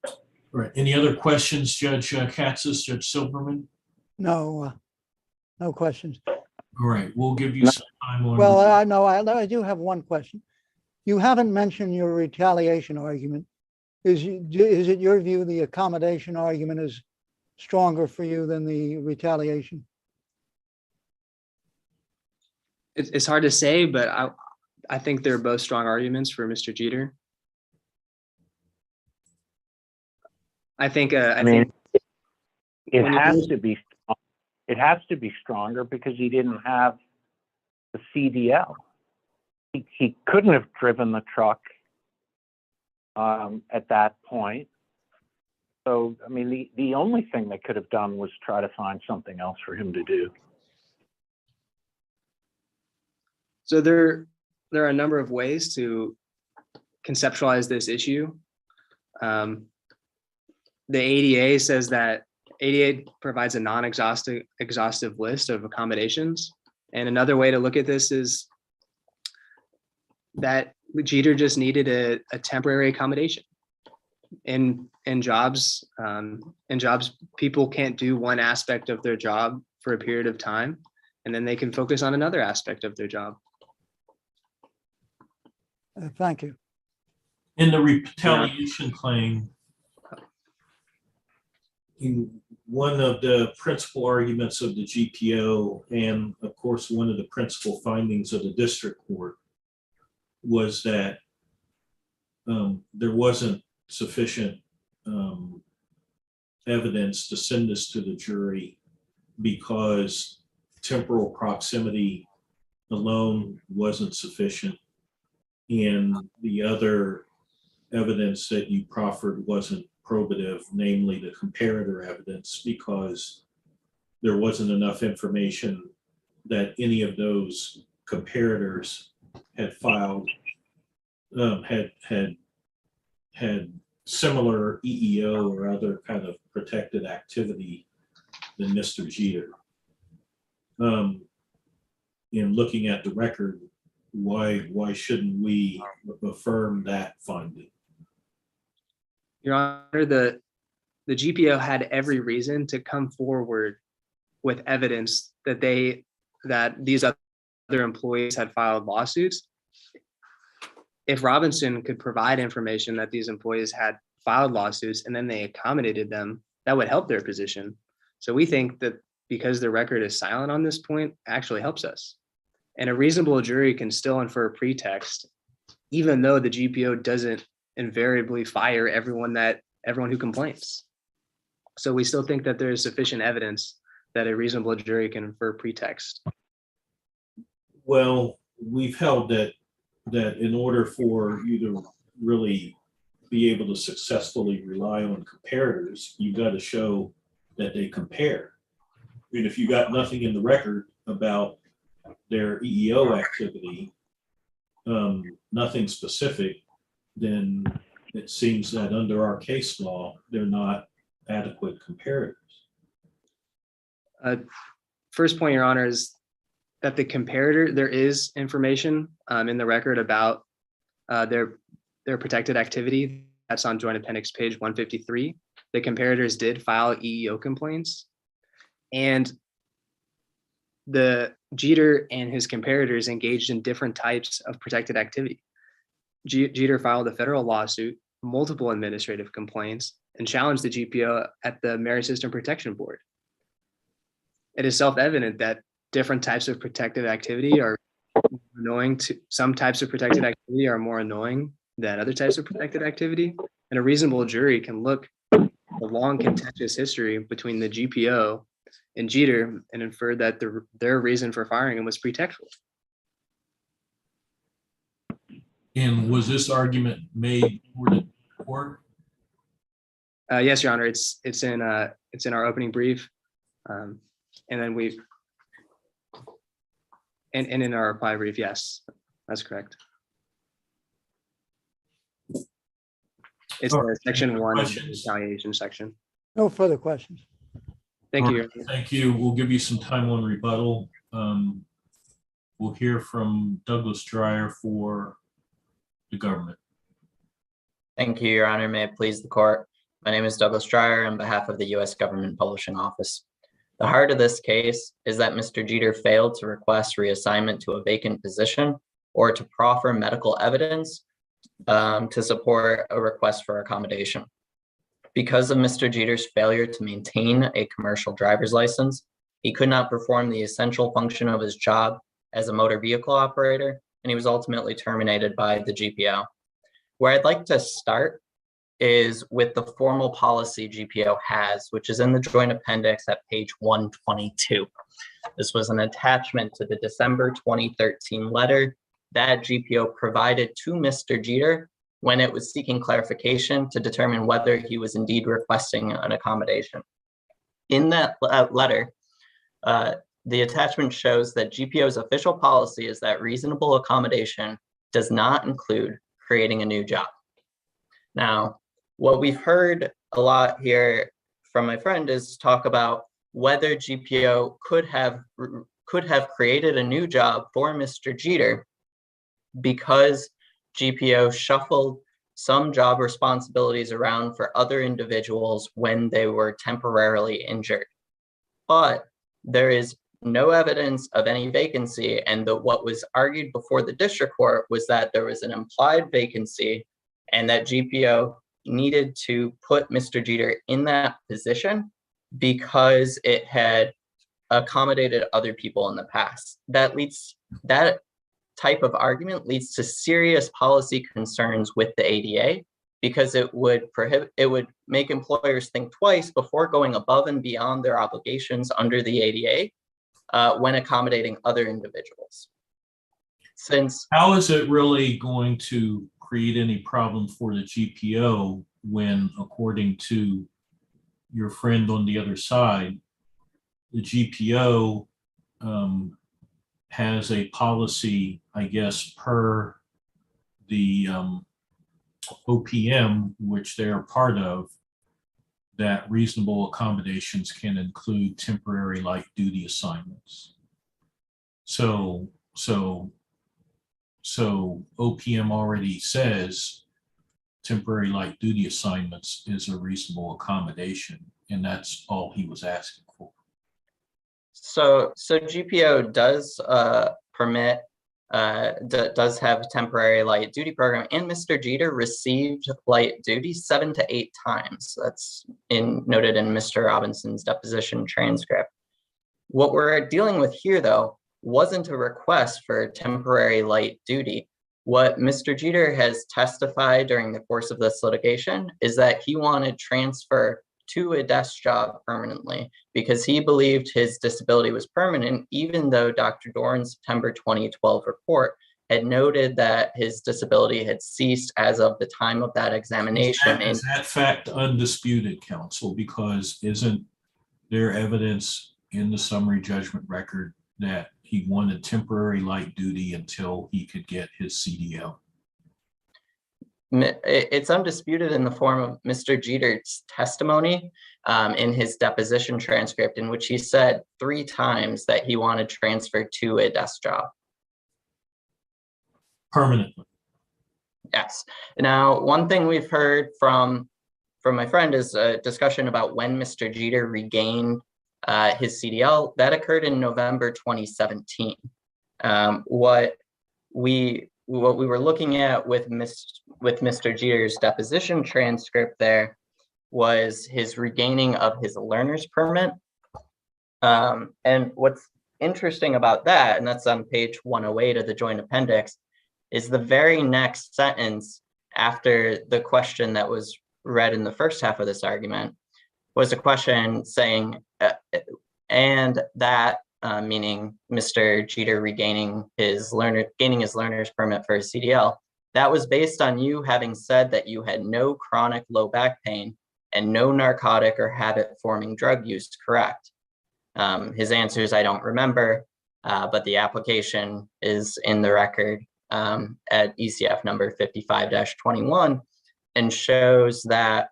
All right. Any other questions, Judge Katsas, Judge Silberman? No, no questions. All right, we'll give you some time on. Well, I know, I do have one question. You haven't mentioned your retaliation argument. Is it your view the accommodation argument is stronger for you than the retaliation? It's hard to say, but I think they're both strong arguments for Mr. Jeter. I think it when you has to be. It has to be stronger because he didn't have the CDL. He couldn't have driven the truck at that point. So, I mean, the only thing they could have done was try to find something else for him to do. So there are a number of ways to conceptualize this issue. The ADA says that ADA provides a non-exhaustive list of accommodations. And another way to look at this is that Jeter just needed a temporary accommodation. In jobs, people can't do one aspect of their job for a period of time, and then they can focus on another aspect of their job. Thank you. In the retaliation claim, in one of the principal arguments of the GPO, and of course, one of the principal findings of the district court, was that there wasn't sufficient evidence to send this to the jury because temporal proximity alone wasn't sufficient, and the other evidence that you proffered wasn't probative, namely the comparator evidence, because there wasn't enough information that any of those comparators had filed, had similar EEO or other kind of protected activity than Mr. Jeter. In looking at the record, why shouldn't we affirm that finding? Your Honor, the GPO had every reason to come forward with evidence that these other employees had filed lawsuits. If Robinson could provide information that these employees had filed lawsuits and then they accommodated them, that would help their position. So we think that because the record is silent on this point, actually helps us. And a reasonable jury can still infer pretext, even though the GPO doesn't invariably fire everyone who complains. So we still think that there is sufficient evidence that a reasonable jury can infer pretext. Well, we've held that in order for you to really be able to successfully rely on comparators, you've got to show that they compare. I mean, if you got nothing in the record about their EEO activity, nothing specific, then it seems that under our case law, they're not adequate comparators. First point, Your Honor, is that the comparator, there is information in the record about their protected activity. That's on Joint Appendix page 153. The comparators did file EEO complaints, and the Jeter and his comparators engaged in different types of protected activity. Jeter filed a federal lawsuit, multiple administrative complaints, and challenged the GPO at the Merit System Protection Board. It is self-evident that different types of protected activity are annoying to some types of protected activity are more annoying than other types of protected activity. And a reasonable jury can look at the long contentious history between the GPO and Jeter and infer that their reason for firing him was pretextual. And was this argument made before the court? Yes, Your Honor, it's in our opening brief, and then and in our reply brief. Yes, that's correct. It's section 1 of the retaliation section. No further questions. Thank you. Your Honor. Thank you. We'll give you some time on rebuttal. We'll hear from Douglas Dreyer for the government. Thank you, Your Honor. May it please the court. My name is Douglas Dreyer on behalf of the U.S. Government Publishing Office. The heart of this case is that Mr. Jeter failed to request reassignment to a vacant position or to proffer medical evidence to support a request for accommodation. Because of Mr. Jeter's failure to maintain a commercial driver's license, he could not perform the essential function of his job as a motor vehicle operator, and he was ultimately terminated by the GPO. Where I'd like to start is with the formal policy GPO has, which is in the joint appendix at page 122. This was an attachment to the December 2013 letter that GPO provided to Mr. Jeter when it was seeking clarification to determine whether he was indeed requesting an accommodation. In that letter, the attachment shows that GPO's official policy is that reasonable accommodation does not include creating a new job. Now, what we've heard a lot here from my friend is talk about whether GPO could have created a new job for Mr. Jeter because GPO shuffled some job responsibilities around for other individuals when they were temporarily injured. But there is no evidence of any vacancy, and what was argued before the district court was that there was an implied vacancy and that GPO needed to put Mr. Jeter in that position because it had accommodated other people in the past. That type of argument leads to serious policy concerns with the ADA because it would make employers think twice before going above and beyond their obligations under the ADA when accommodating other individuals. How is it really going to create any problem for the GPO when, according to your friend on the other side, the GPO has a policy, I guess, per the OPM, which they're part of, that reasonable accommodations can include temporary light duty assignments. So OPM already says temporary light duty assignments is a reasonable accommodation, and that's all he was asking for. So GPO does permit, does have a temporary light duty program, and Mr. Jeter received light duty 7 to 8 times. That's noted in Mr. Robinson's deposition transcript. What we're dealing with here, though, wasn't a request for temporary light duty. What Mr. Jeter has testified during the course of this litigation is that he wanted transfer to a desk job permanently because he believed his disability was permanent, even though Dr. Doran's September 2012 report had noted that his disability had ceased as of the time of that examination. Is that fact undisputed, counsel? Because isn't there evidence in the summary judgment record that he wanted temporary light duty until he could get his CDL? It's undisputed in the form of Mr. Jeter's testimony in his deposition transcript, in which he said 3 times that he wanted transferred to a desk job. Permanently. Yes. Now, one thing we've heard from my friend is a discussion about when Mr. Jeter regained his CDL. That occurred in November 2017. What we were looking at with Mr. Jeter's deposition transcript there was his regaining of his learner's permit. And what's interesting about that, and that's on page 108 of the joint appendix, is the very next sentence after the question that was read in the first half of this argument was a question saying, and that, meaning Mr. Jeter regaining his learner's permit for his CDL, that was based on you having said that you had no chronic low back pain and no narcotic or habit-forming drug use, correct? His answer is, I don't remember, but the application is in the record at ECF number 55-21 and shows that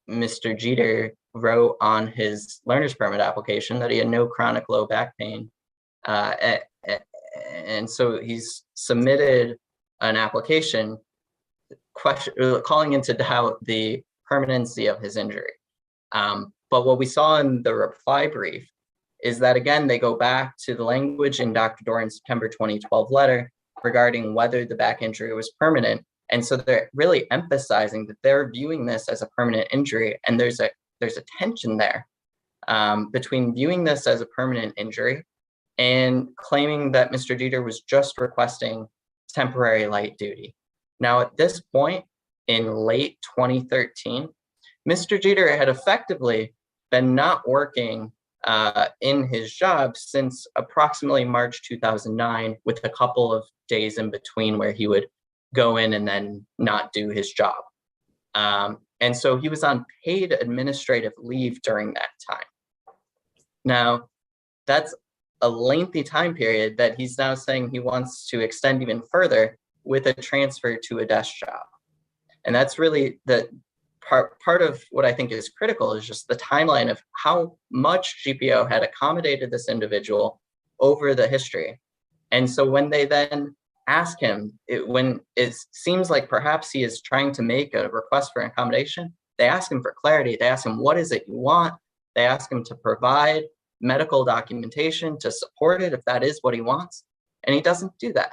Mr. Jeter wrote on his learner's permit application that he had no chronic low back pain. And so he's submitted an application calling into doubt the permanency of his injury. But what we saw in the reply brief is that, again, they go back to the language in Dr. Doran's September 2012 letter regarding whether the back injury was permanent. And so they're really emphasizing that they're viewing this as a permanent injury. And there's a tension there between viewing this as a permanent injury and claiming that Mr. Jeter was just requesting temporary light duty. Now, at this point in late 2013, Mr. Jeter had effectively been not working in his job since approximately March 2009, with a couple of days in between where he would go in and then not do his job. And so he was on paid administrative leave during that time. Now, that's a lengthy time period that he's now saying he wants to extend even further with a transfer to a desk job. And that's really the part of what I think is critical, is just the timeline of how much GPO had accommodated this individual over the history. And so when they then ask him, when it seems like perhaps he is trying to make a request for an accommodation, they ask him for clarity. They ask him, what is it you want? They ask him to provide medical documentation to support it if that is what he wants. And he doesn't do that.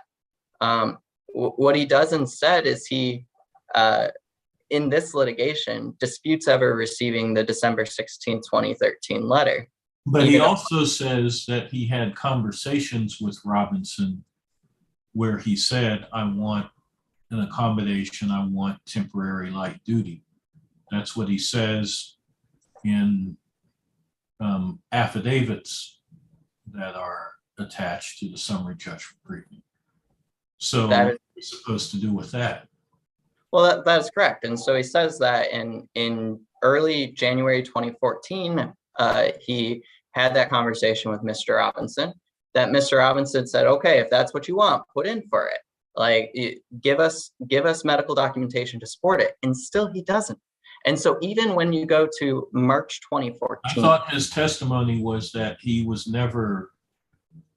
What he does instead is he, in this litigation, disputes ever receiving the December 16, 2013 letter. But he also says that he had conversations with Robinson where he said, I want an accommodation, I want temporary light duty. That's what he says in affidavits that are attached to the summary judgment briefing. So what are we supposed to do with that? Well, that is correct. And so he says that in early January 2014, he had that conversation with Mr. Robinson, that Mr. Robinson said, okay, if that's what you want, put in for it. Like, give us medical documentation to support it. And still he doesn't. And so even when you go to March 2014. I thought his testimony was that he was never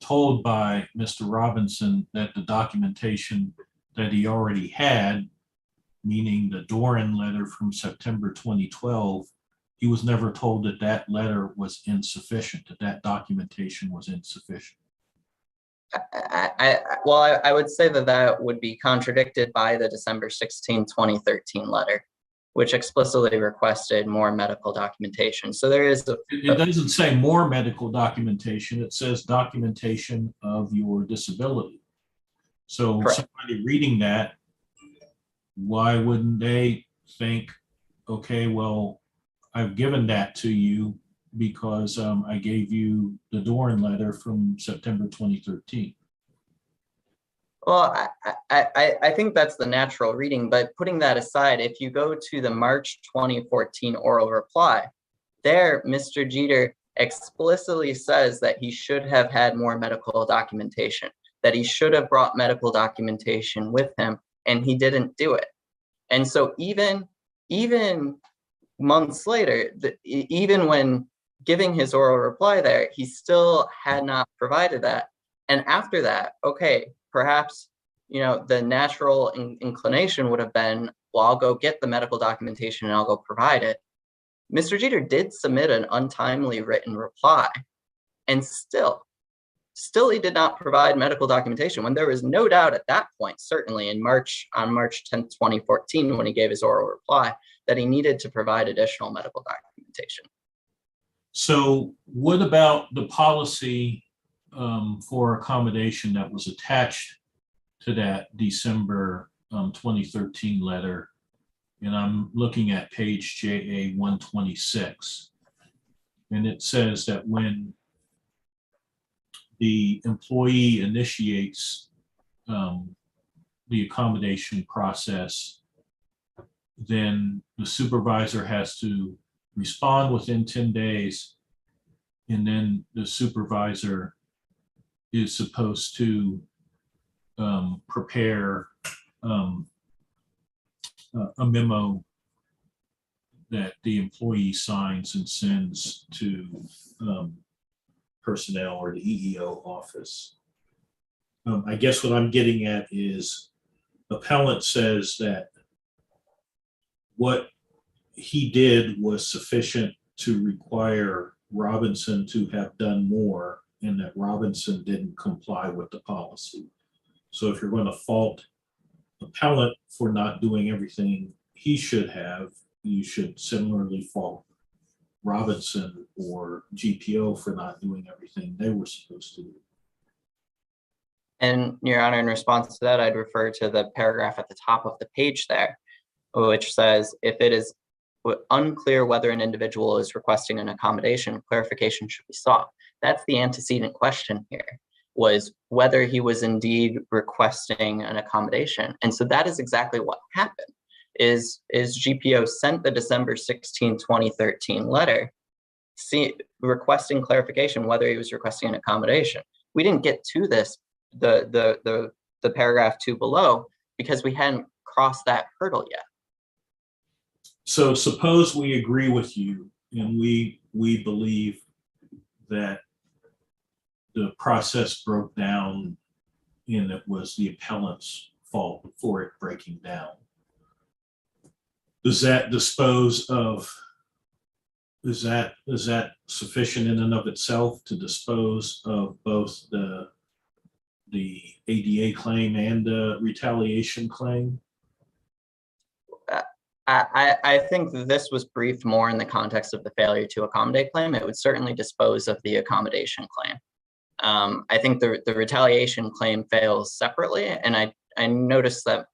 told by Mr. Robinson that the documentation that he already had, meaning the Doran letter from September 2012, he was never told that that letter was insufficient, that documentation was insufficient. I would say that would be contradicted by the December 16, 2013 letter, which explicitly requested more medical documentation. So there is it doesn't say more medical documentation, it says documentation of your disability. So Correct. somebody reading that, why wouldn't they think, okay, well, I've given that to you because I gave you the Doran letter from September 2013. Well, I think that's the natural reading, but putting that aside, if you go to the March 2014 oral reply, there, Mr. Jeter explicitly says that he should have had more medical documentation, that he should have brought medical documentation with him, and he didn't do it. And so even months later, even when giving his oral reply there, he still had not provided that. And after that, okay, perhaps, you know, the natural inclination would have been, well, I'll go get the medical documentation and I'll go provide it. Mr. Jeter did submit an untimely written reply, and still he did not provide medical documentation when there was no doubt at that point, certainly on March 10th, 2014, when he gave his oral reply, that he needed to provide additional medical documentation. So what about the policy for accommodation that was attached to that December 2013 letter? And I'm looking at page JA 126. And it says that when the employee initiates the accommodation process, then the supervisor has to respond within 10 days. And then the supervisor is supposed to prepare a memo that the employee signs and sends to personnel or the EEO office. I guess what I'm getting at is appellant says that what he did was sufficient to require Robinson to have done more, and that Robinson didn't comply with the policy. So if you're going to fault appellant for not doing everything he should have, you should similarly fault Robinson or GPO for not doing everything they were supposed to do. And Your Honor, in response to that, I'd refer to the paragraph at the top of the page there, which says, if it is unclear whether an individual is requesting an accommodation, clarification should be sought. That's the antecedent question here, was whether he was indeed requesting an accommodation. And so that is exactly what happened, is GPO sent the December 16, 2013 letter requesting clarification whether he was requesting an accommodation. We didn't get to this, the paragraph 2 below, because we hadn't crossed that hurdle yet. So suppose we agree with you and we believe that the process broke down and it was the appellant's fault for it breaking down. Does that dispose of, is that sufficient in and of itself to dispose of both the ADA claim and the retaliation claim? I think that this was briefed more in the context of the failure to accommodate claim. It would certainly dispose of the accommodation claim. I think the retaliation claim fails separately, and I noticed that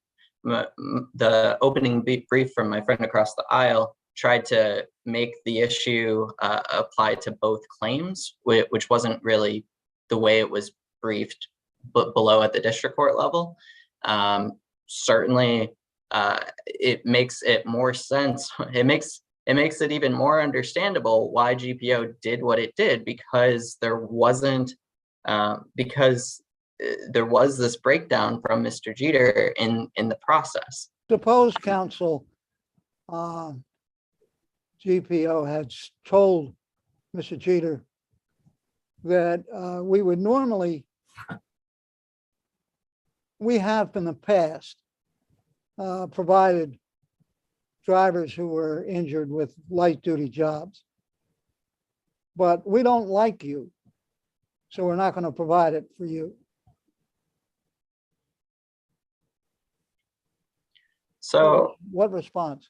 the opening brief from my friend across the aisle tried to make the issue apply to both claims, which wasn't really the way it was briefed below at the district court level. Certainly, it makes it more sense. It makes it even more understandable why GPO did what it did, because there wasn't there was this breakdown from Mr. Jeter in the process. Suppose counsel GPO had told Mr. Jeter that we would normally, we have in the past provided drivers who were injured with light duty jobs, but we don't like you, so we're not going to provide it for you. So what response?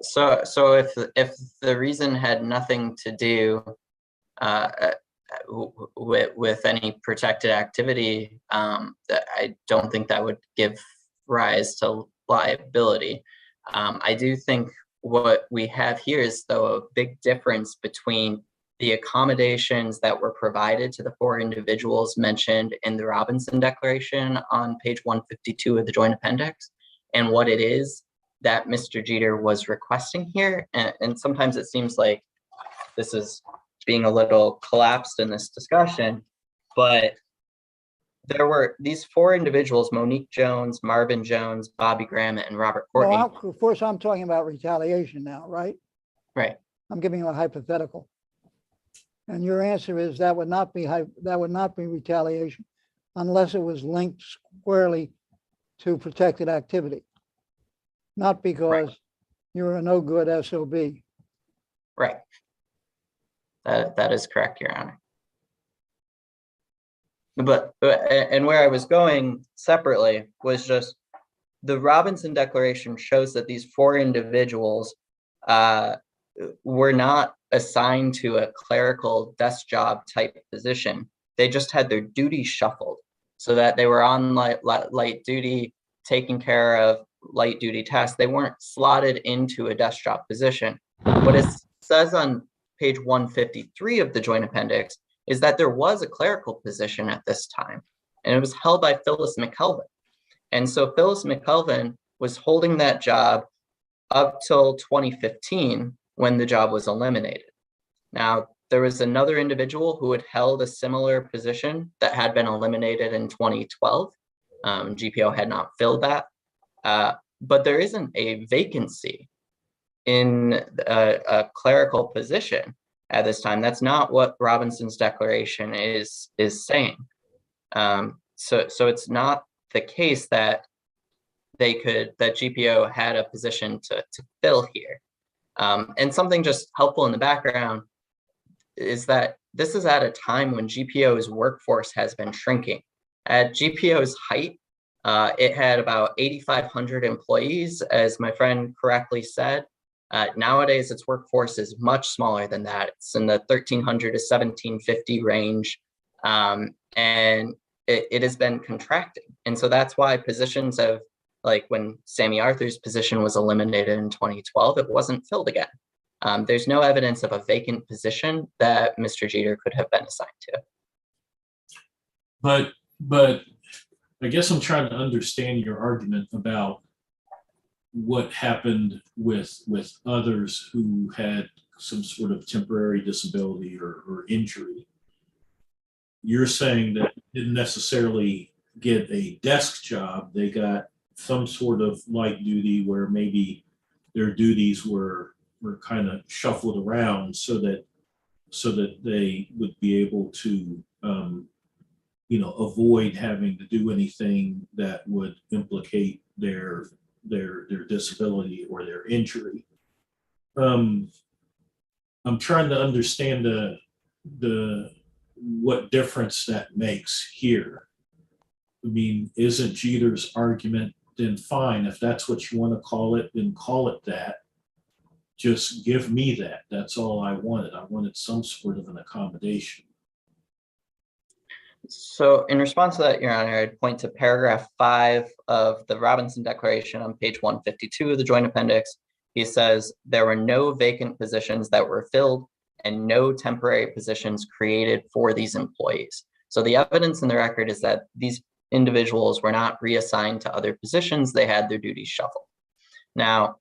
So if the reason had nothing to do, with any protected activity, that I don't think that would give rise to liability. I do think what we have here is, though, a big difference between the accommodations that were provided to the 4 individuals mentioned in the Robinson Declaration on page 152 of the Joint Appendix and what it is that Mr. Jeter was requesting here. And sometimes it seems like this is being a little collapsed in this discussion, but there were these 4 individuals: Monique Jones, Marvin Jones, Bobby Graham, and Robert Courtney. Well, of course, I'm talking about retaliation now, right? Right. I'm giving you a hypothetical. And your answer is that would not be retaliation unless it was linked squarely to protected activity, not because you're a no good SOB. Right. That is correct, Your Honor. But and where I was going separately was just the Robinson Declaration shows that these 4 individuals were not assigned to a clerical desk job type position. They just had their duties shuffled so that they were on light duty, taking care of light duty tasks. They weren't slotted into a desk job position. What it says on page 153 of the Joint Appendix is that there was a clerical position at this time, and it was held by Phyllis McKelvin. And so Phyllis McKelvin was holding that job up till 2015 when the job was eliminated. Now, there was another individual who had held a similar position that had been eliminated in 2012. GPO had not filled that, but there isn't a vacancy in a clerical position at this time. That's not what Robinson's declaration is saying. So it's not the case that that GPO had a position to fill here. And something just helpful in the background is that this is at a time when GPO's workforce has been shrinking. At GPO's height, it had about 8,500 employees, as my friend correctly said. Nowadays, its workforce is much smaller than that. It's in the 1,300 to 1,750 range, and it has been contracting. And so that's why positions of, like when Sammy Arthur's position was eliminated in 2012, it wasn't filled again. There's no evidence of a vacant position that Mr. Jeter could have been assigned to. But I guess I'm trying to understand your argument about what happened with others who had some sort of temporary disability or injury. You're saying that they didn't necessarily get a desk job. They got some sort of light duty where maybe their duties were kind of shuffled around so that they would be able to avoid having to do anything that would implicate their disability or their injury. I'm trying to understand what difference that makes here. I mean, isn't Jeter's argument then fine? If that's what you want to call it, then call it that. Just give me that. That's all I wanted. I wanted some sort of an accommodation. So in response to that, Your Honor, I'd point to paragraph 5 of the Robinson Declaration on page 152 of the Joint Appendix. He says there were no vacant positions that were filled and no temporary positions created for these employees. So the evidence in the record is that these individuals were not reassigned to other positions. They had their duties shuffled. Now,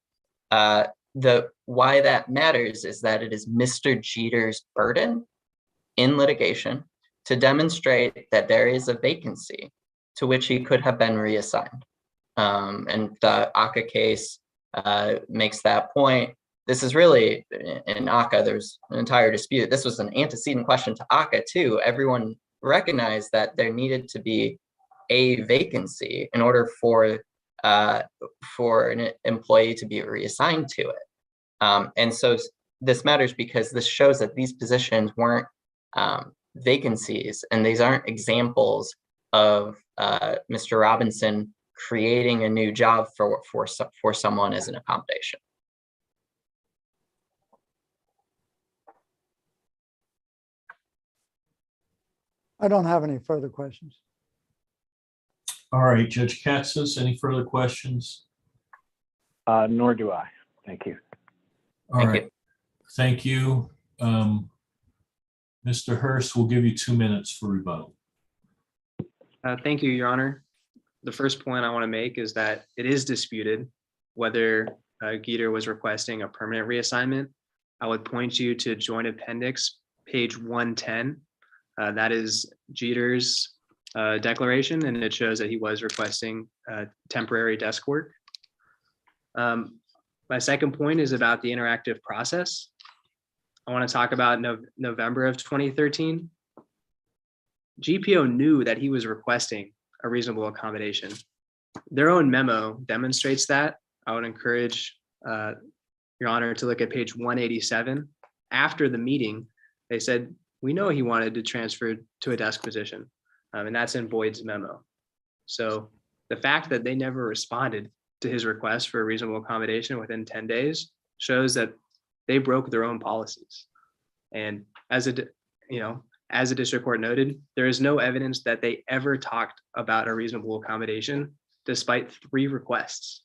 why that matters is that it is Mr. Jeter's burden in litigation to demonstrate that there is a vacancy to which he could have been reassigned. And the ACCA case makes that point. This is really, in ACCA, there's an entire dispute. This was an antecedent question to ACCA too. Everyone recognized that there needed to be a vacancy in order for an employee to be reassigned to it. And so this matters because this shows that these positions weren't vacancies, and these aren't examples of Mr. Robinson creating a new job for someone as an accommodation. I don't have any further questions. All right, Judge Katsas, any further questions? Nor do I. Thank you. All Thank right, you. thank you. Mr. Hurst, we'll give you 2 minutes for rebuttal. Thank you, Your Honor. The first point I want to make is that it is disputed whether Geter was requesting a permanent reassignment. I would point you to Joint Appendix, page 110. That is Jeter's declaration, and it shows that he was requesting temporary desk work. My second point is about the interactive process. I want to talk about November of 2013. GPO knew that he was requesting a reasonable accommodation. Their own memo demonstrates that. I would encourage Your Honor to look at page 187. After the meeting, they said, we know he wanted to transfer to a desk position, and that's in Boyd's memo. So the fact that they never responded to his request for a reasonable accommodation within 10 days shows that they broke their own policies. And as a district court noted, there is no evidence that they ever talked about a reasonable accommodation despite 3 requests.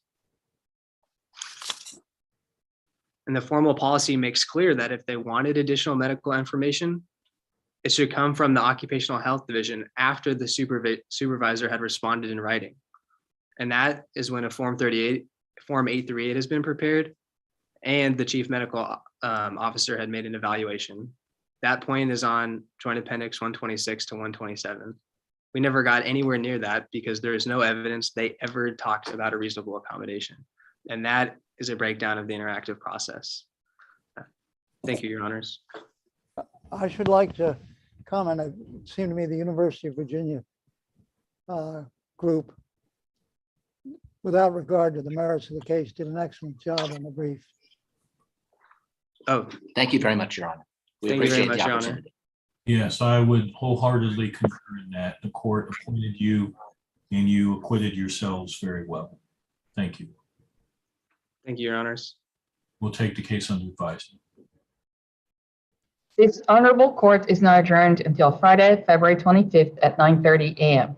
And the formal policy makes clear that if they wanted additional medical information, it should come from the occupational health division after the supervisor had responded in writing. And that is when a Form 838 has been prepared and the chief medical officer had made an evaluation. That point is on Joint Appendix 126 to 127. We never got anywhere near that because there is no evidence they ever talked about a reasonable accommodation. And that is a breakdown of the interactive process. Thank you, Your Honors. I should like to comment. It seemed to me the University of Virginia group, without regard to the merits of the case, did an excellent job on the brief. Oh, Thank you very much, Your Honor. We Thank you very appreciate much, the Your Honor. opportunity. Yes, I would wholeheartedly concur in that. The court appointed you and you acquitted yourselves very well. Thank you. thank you, Your Honors. We'll take the case under advisement. This honorable court is now adjourned until Friday, February 25th at 9:30 a.m.